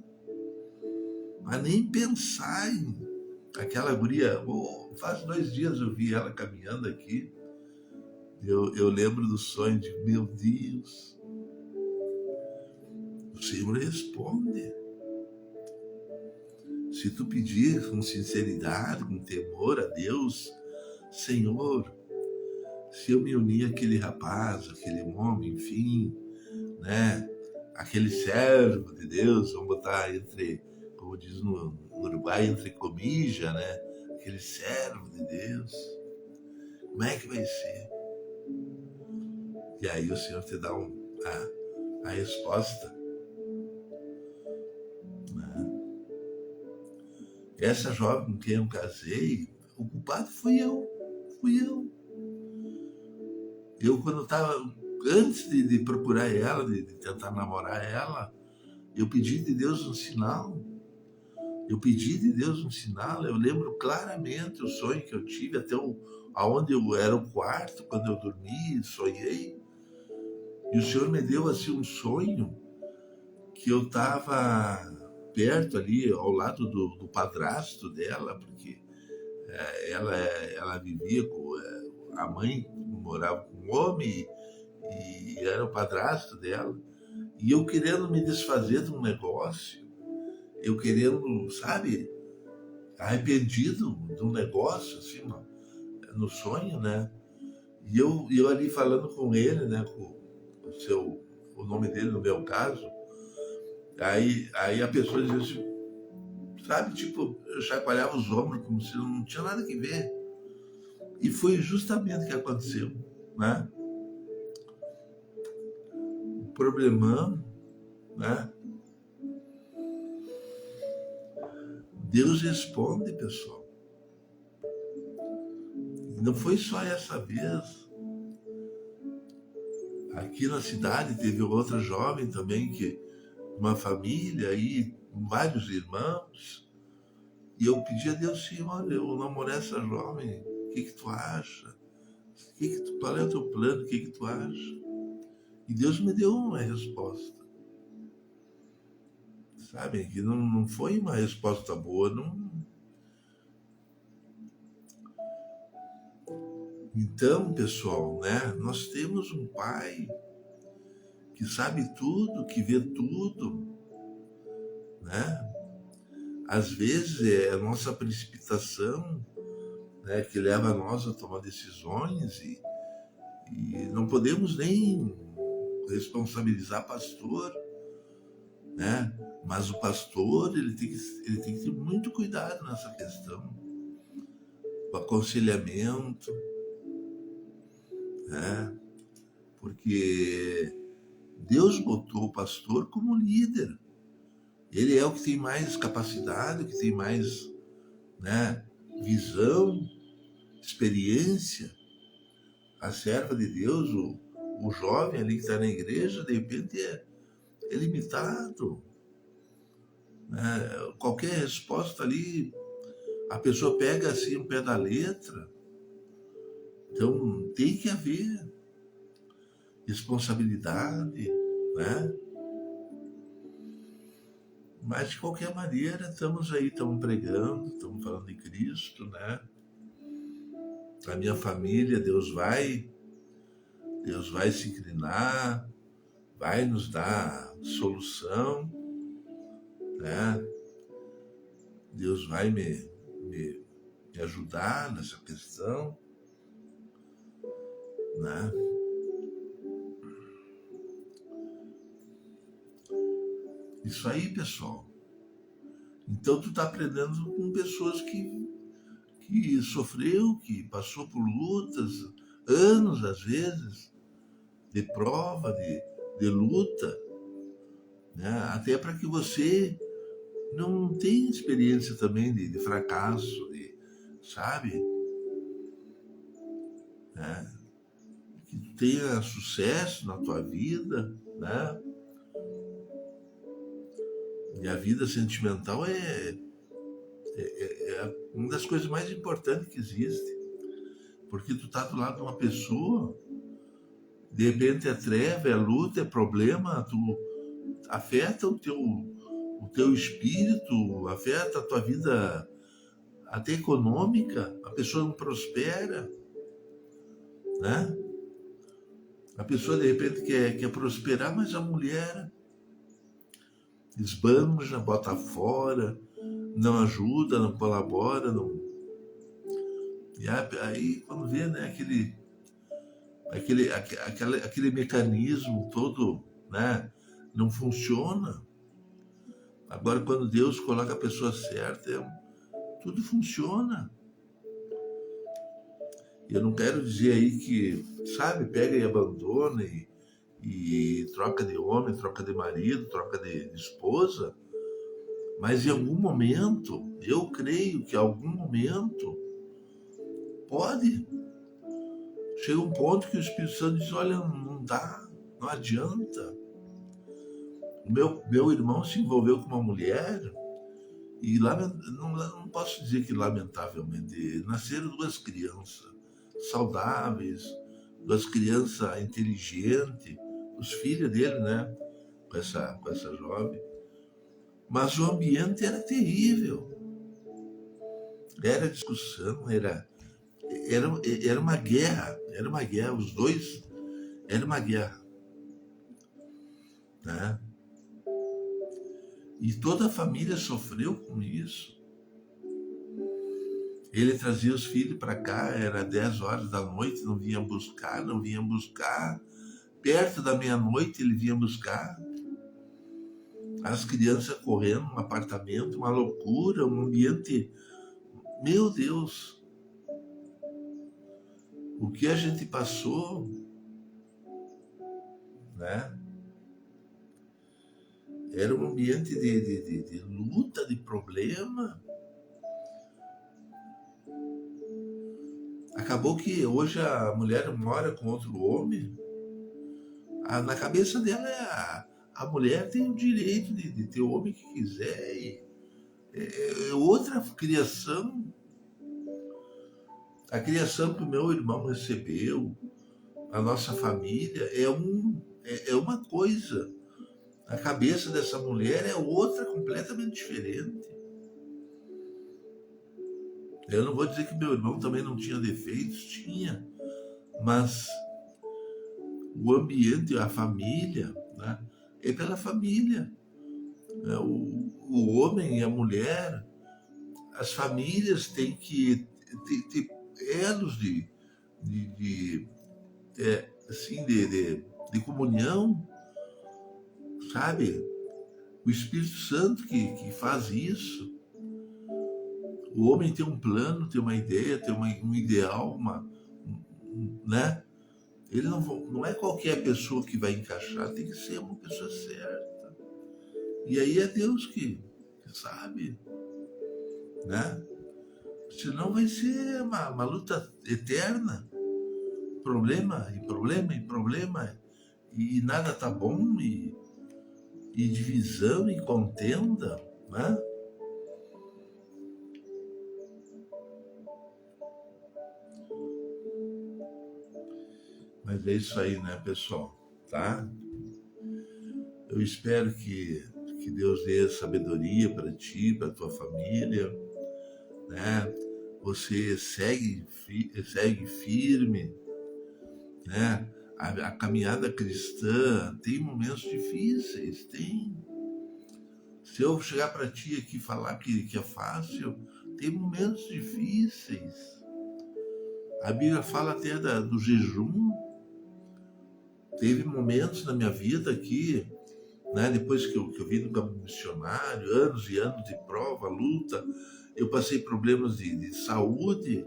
em aquela guria. Faz 2 dias eu vi ela caminhando aqui. Eu lembro do sonho de, meu Deus, o Senhor responde. Se tu pedir com sinceridade, com temor a Deus, Senhor, se eu me unir àquele rapaz, aquele homem, enfim, né? Aquele servo de Deus, vamos botar entre, como diz no Uruguai, entre comillas, né? Aquele servo de Deus, como é que vai ser? E aí o Senhor te dá a resposta. Né? Essa jovem com quem eu casei, o culpado fui eu. Eu quando estava, antes de procurar ela, de tentar namorar ela, eu pedi de Deus um sinal. Eu lembro claramente o sonho que eu tive, até aonde eu era o quarto, quando eu dormi, sonhei. E o Senhor me deu assim um sonho que eu estava perto ali, ao lado do padrasto dela, porque ela vivia com a mãe, morava com um homem e era o padrasto dela. E eu querendo me desfazer de um negócio, eu querendo, sabe, arrependido de um negócio, assim, no sonho, né? E eu ali falando com ele, né, com o nome dele no meu caso, aí a pessoa dizia assim, sabe, tipo, eu chacoalhava os ombros como se não tinha nada que ver. E foi justamente o que aconteceu, né? O problemão, né? Deus responde, pessoal. E não foi só essa vez. Aqui na cidade teve outra jovem também que uma família aí, vários irmãos, e eu pedi a Deus, Senhor, eu namoro essa jovem, o que que tu acha? Qual é o teu plano? O que que tu acha? E Deus me deu uma resposta, sabe? Que não foi uma resposta boa, não. Então, pessoal, né? Nós temos um Pai que sabe tudo, que vê tudo, né? Às vezes é a nossa precipitação, né, que leva a nós a tomar decisões e não podemos nem responsabilizar pastor, né? Mas o pastor ele tem que ter muito cuidado nessa questão, o aconselhamento, né? Porque Deus botou o pastor como líder. Ele é o que tem mais capacidade, o que tem mais, né, visão, experiência. A serva de Deus, o jovem ali que está na igreja, de repente é limitado, né? Qualquer resposta ali, a pessoa pega assim o pé da letra. Então tem que haver responsabilidade, né? Mas de qualquer maneira, estamos aí, estamos pregando, estamos falando de Cristo, né? A minha família, Deus vai se inclinar, vai nos dar solução, né? Deus vai me ajudar nessa questão, né? Isso aí, pessoal. Então tu tá aprendendo com pessoas que sofreu, que passou por lutas, anos às vezes, de prova, de luta, né? Até para que você não tenha experiência também de fracasso, sabe? Né? Que tu tenha sucesso na tua vida, né? E a vida sentimental é uma das coisas mais importantes que existe. Porque tu tá do lado de uma pessoa, de repente é treva, é luta, é problema, tu afeta o teu espírito, afeta a tua vida até econômica, a pessoa não prospera, né? A pessoa de repente quer prosperar, mas a mulher esbanja, bota fora, não ajuda, não colabora, não. E aí quando vê, né, aquele mecanismo todo, né, não funciona. Agora quando Deus coloca a pessoa certa, tudo funciona. E eu não quero dizer aí que, sabe, pega e abandona e troca de homem, troca de marido, troca de esposa, mas em algum momento, eu creio que em algum momento pode. Chega um ponto que o Espírito Santo diz, olha, não dá, não adianta. O meu irmão se envolveu com uma mulher e não posso dizer que lamentavelmente, nasceram duas crianças saudáveis, duas crianças inteligentes, os filhos dele, né, com essa jovem. Mas o ambiente era terrível. Era discussão, era uma guerra, os dois, era uma guerra, né? E toda a família sofreu com isso. Ele trazia os filhos para cá, era 10 horas da noite, não vinha buscar. Perto da meia-noite ele vinha buscar. As crianças correndo no apartamento, uma loucura, um ambiente. Meu Deus! O que a gente passou, né? Era um ambiente de luta, de problema. Acabou que hoje a mulher mora com outro homem. Na cabeça dela é A mulher tem o direito de ter o homem que quiser. É outra criação. A criação que o meu irmão recebeu, a nossa família, é uma coisa. A cabeça dessa mulher é outra, completamente diferente. Eu não vou dizer que meu irmão também não tinha defeitos, tinha, mas o ambiente, a família, né, é pela família. Né? O homem e a mulher, as famílias têm que ter elos de, assim, de comunhão, sabe? O Espírito Santo que faz isso. O homem tem um plano, tem uma ideia, tem um ideal, né? Ele não é qualquer pessoa que vai encaixar, tem que ser uma pessoa certa. E aí é Deus que sabe, né? Senão vai ser uma luta eterna. Problema e problema e problema. E nada tá bom, e divisão e contenda, né? Mas é isso aí, né, pessoal? Tá? Eu espero que Deus dê sabedoria para ti, para tua família, né? Você segue firme, né? A caminhada cristã tem momentos difíceis, tem. Se eu chegar para ti aqui e falar que é fácil, tem momentos difíceis. A Bíblia fala até do jejum. Teve momentos na minha vida que, né, depois que eu vim do campo missionário, anos e anos de prova, luta, eu passei problemas de saúde,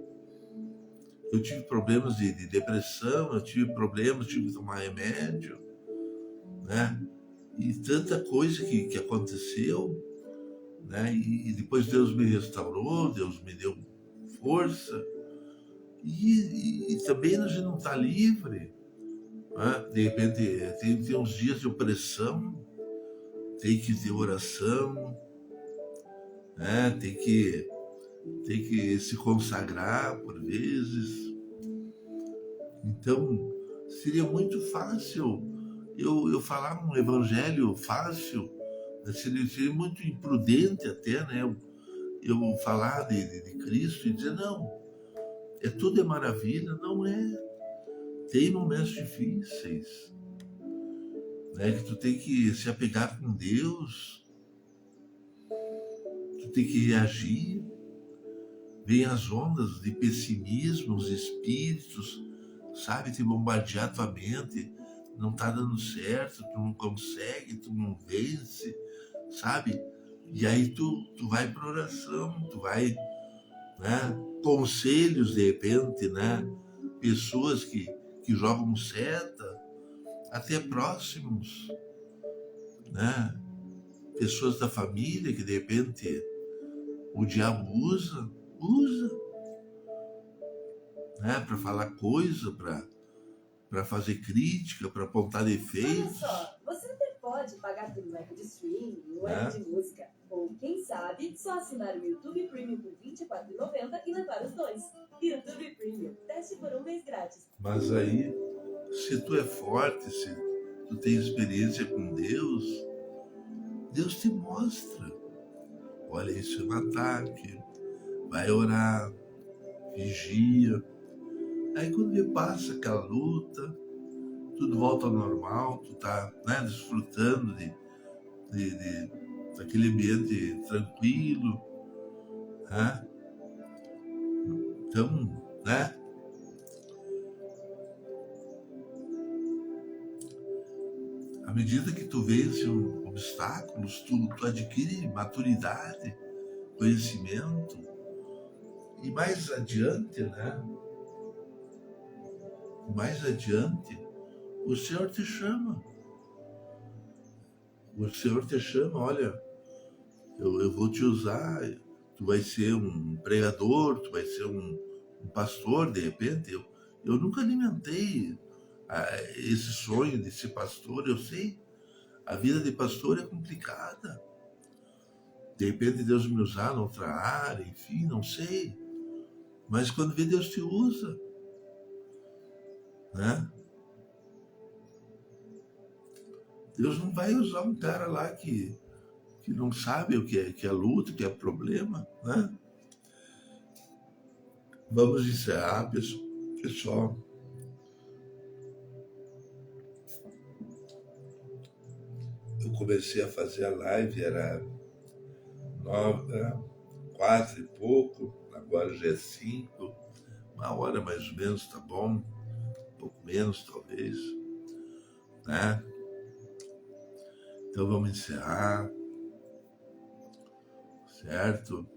eu tive problemas de depressão, eu tive problemas, tive que tomar remédio, né? E tanta coisa que aconteceu, né? E depois Deus me restaurou, Deus me deu força. E também a gente não está livre, né? De repente tem uns dias de opressão, tem que ter oração, né? Tem que se consagrar por vezes. Então, seria muito fácil eu falar um evangelho fácil, né? Seria muito imprudente até, né? Eu falar de Cristo e dizer, não, tudo é maravilha. Não é. Tem momentos difíceis, né? Que tu tem que se apegar com Deus, tu tem que reagir. Vem as ondas de pessimismo, os espíritos, sabe, te bombardear tua mente, não tá dando certo, tu não consegue, tu não vence, sabe? E aí tu vai para oração, tu vai, né? Conselhos de repente, né? Pessoas que jogam seta, até próximos, né? Pessoas da família que de repente o diabo usa, né? Para falar coisa, para fazer crítica, para apontar defeitos. Olha só, você até pode pagar pelo app de streaming, o app de música, ou quem sabe, só assinar o YouTube Premium por R$ 24,90 e levar os dois. YouTube Premium, teste por um mês grátis. Mas aí, se tu é forte, se tu tem experiência com Deus, Deus te mostra. Olha, isso é um ataque, vai orar, vigia. Aí quando passa aquela luta, tudo volta ao normal, tu tá, né, desfrutando daquele ambiente tranquilo, né? Então, né? À medida que tu vence obstáculos, tu adquire maturidade, conhecimento, e mais adiante, né? Mais adiante, o Senhor te chama. O Senhor te chama, olha, eu vou te usar, tu vai ser um pregador, tu vai ser um pastor, de repente. Eu nunca alimentei esse sonho de ser pastor, eu sei. A vida de pastor é complicada. De repente Deus me usar noutra área, enfim, não sei. Mas quando vê, Deus te usa, né? Deus não vai usar um cara lá que não sabe o que é luta, o que é problema, né? Vamos encerrar, pessoal. Eu comecei a fazer a live, era 4 e pouco, agora já é 5, 1 hora mais ou menos, tá bom? Um pouco menos, talvez, né? Então vamos encerrar, certo?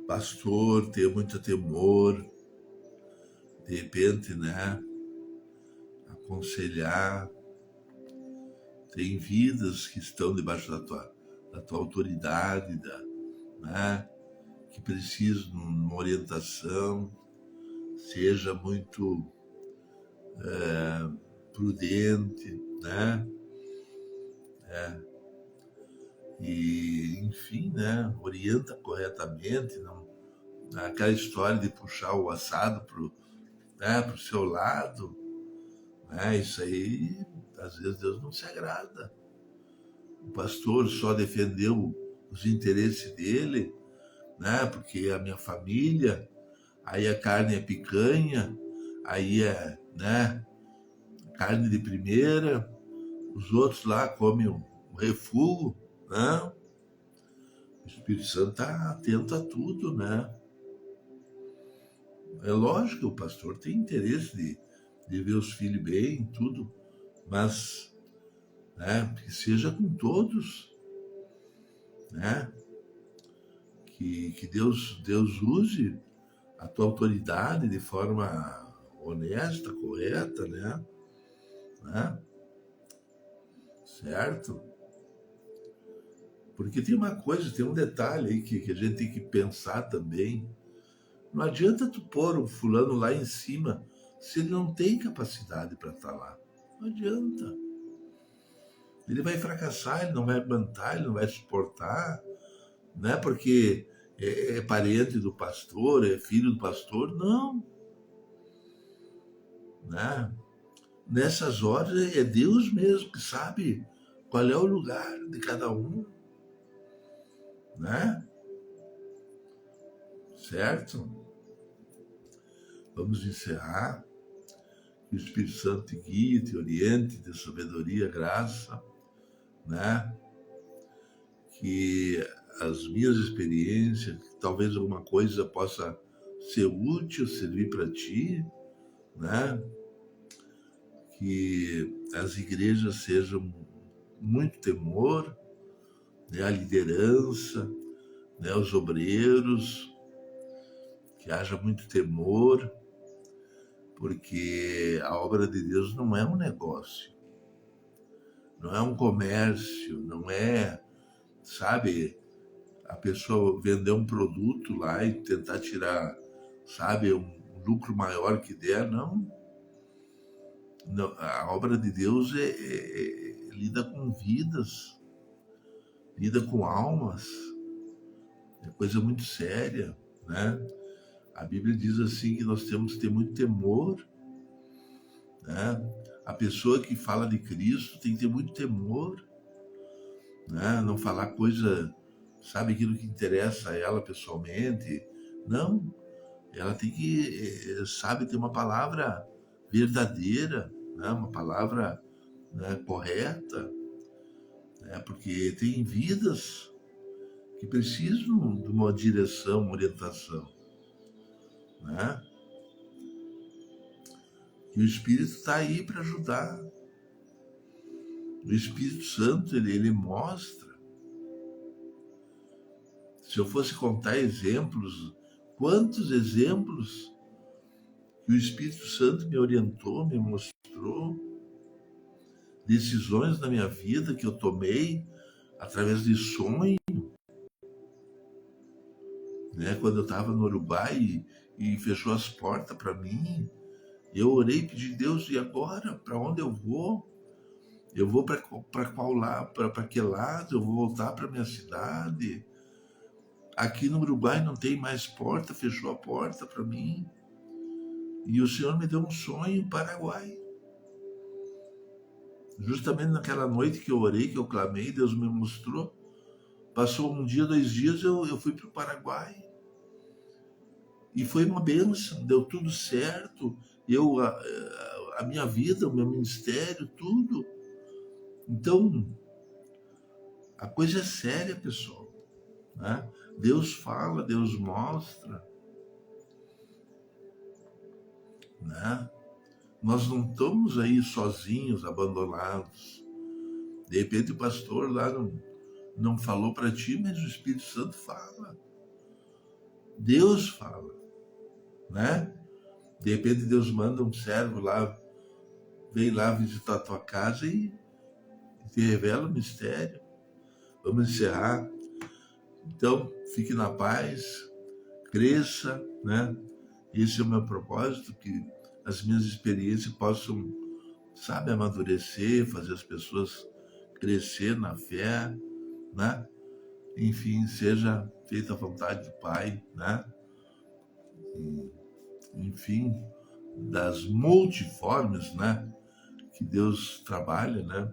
Pastor, tenha muito temor, de repente, né? Aconselhar. Tem vidas que estão debaixo da tua autoridade, né? Que precisam de uma orientação. Seja muito prudente, né? E, enfim, né? Orienta corretamente, não aquela história de puxar o assado pro seu lado, né? Isso aí, às vezes Deus não se agrada. O pastor só defendeu os interesses dele, né? Porque a minha família, aí a carne é picanha, aí é, né? Carne de primeira, os outros lá comem o refúgio, né? O Espírito Santo está atento a tudo, né? É lógico que o pastor tem interesse de ver os filhos bem, tudo, mas, né, que seja com todos, né? Que Deus use a tua autoridade de forma honesta, correta, né? Certo? Porque tem uma coisa, tem um detalhe aí que a gente tem que pensar também. Não adianta tu pôr o fulano lá em cima se ele não tem capacidade para estar lá. Não adianta. Ele vai fracassar, ele não vai aguentar, ele não vai suportar, né? Porque é parente do pastor, é filho do pastor. Não. Né? Nessas horas é Deus mesmo que sabe qual é o lugar de cada um, né? Certo? Vamos encerrar. Que o Espírito Santo te guie, te oriente, te sabedoria, graça, né? Que as minhas experiências, talvez alguma coisa possa ser útil, servir para ti, né? Que as igrejas sejam muito temor, né? A liderança, né? Os obreiros, que haja muito temor, porque a obra de Deus não é um negócio, não é um comércio, não é, sabe, a pessoa vender um produto lá e tentar tirar, sabe, um lucro maior que der, não. Não, a obra de Deus lida com vidas, lida com almas, é coisa muito séria, né? A Bíblia diz assim que nós temos que ter muito temor, né? A pessoa que fala de Cristo tem que ter muito temor, né? Não falar coisa, sabe, aquilo que interessa a ela pessoalmente. Não, ela tem que, sabe, ter uma palavra verdadeira, né? Uma palavra, né, correta, né? Porque tem vidas que precisam de uma direção, uma orientação, né? E o Espírito está aí para ajudar. O Espírito Santo, ele mostra. Se eu fosse contar exemplos, quantos exemplos que o Espírito Santo me orientou, me mostrou, decisões na minha vida que eu tomei através de sonho, né? Quando eu estava no Uruguai e fechou as portas para mim, eu orei e pedi a Deus, e agora? Para onde eu vou? Eu vou para qual lado? Para que lado? Eu vou voltar para minha cidade? Aqui no Uruguai não tem mais porta, fechou a porta para mim. E o Senhor me deu um sonho em Paraguai. Justamente naquela noite que eu orei, que eu clamei, Deus me mostrou. Passou um dia, 2 dias, eu fui para o Paraguai. E foi uma bênção, deu tudo certo. A minha vida, o meu ministério, tudo. Então, a coisa é séria, pessoal. Né? Deus fala, Deus mostra. Né? Nós não estamos aí sozinhos, abandonados. De repente o pastor lá não falou para ti, mas o Espírito Santo fala. Deus fala. Né? De repente Deus manda um servo lá, vem lá visitar a tua casa e te revela o mistério. Vamos encerrar. Então, fique na paz, cresça, né? Esse é o meu propósito, que as minhas experiências possam, sabe, amadurecer, fazer as pessoas crescer na fé, né? Enfim, seja feita a vontade do Pai, né? Enfim, das multiformes, né? Que Deus trabalha, né?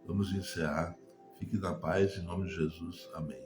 Vamos encerrar. Fique na paz, em nome de Jesus. Amém.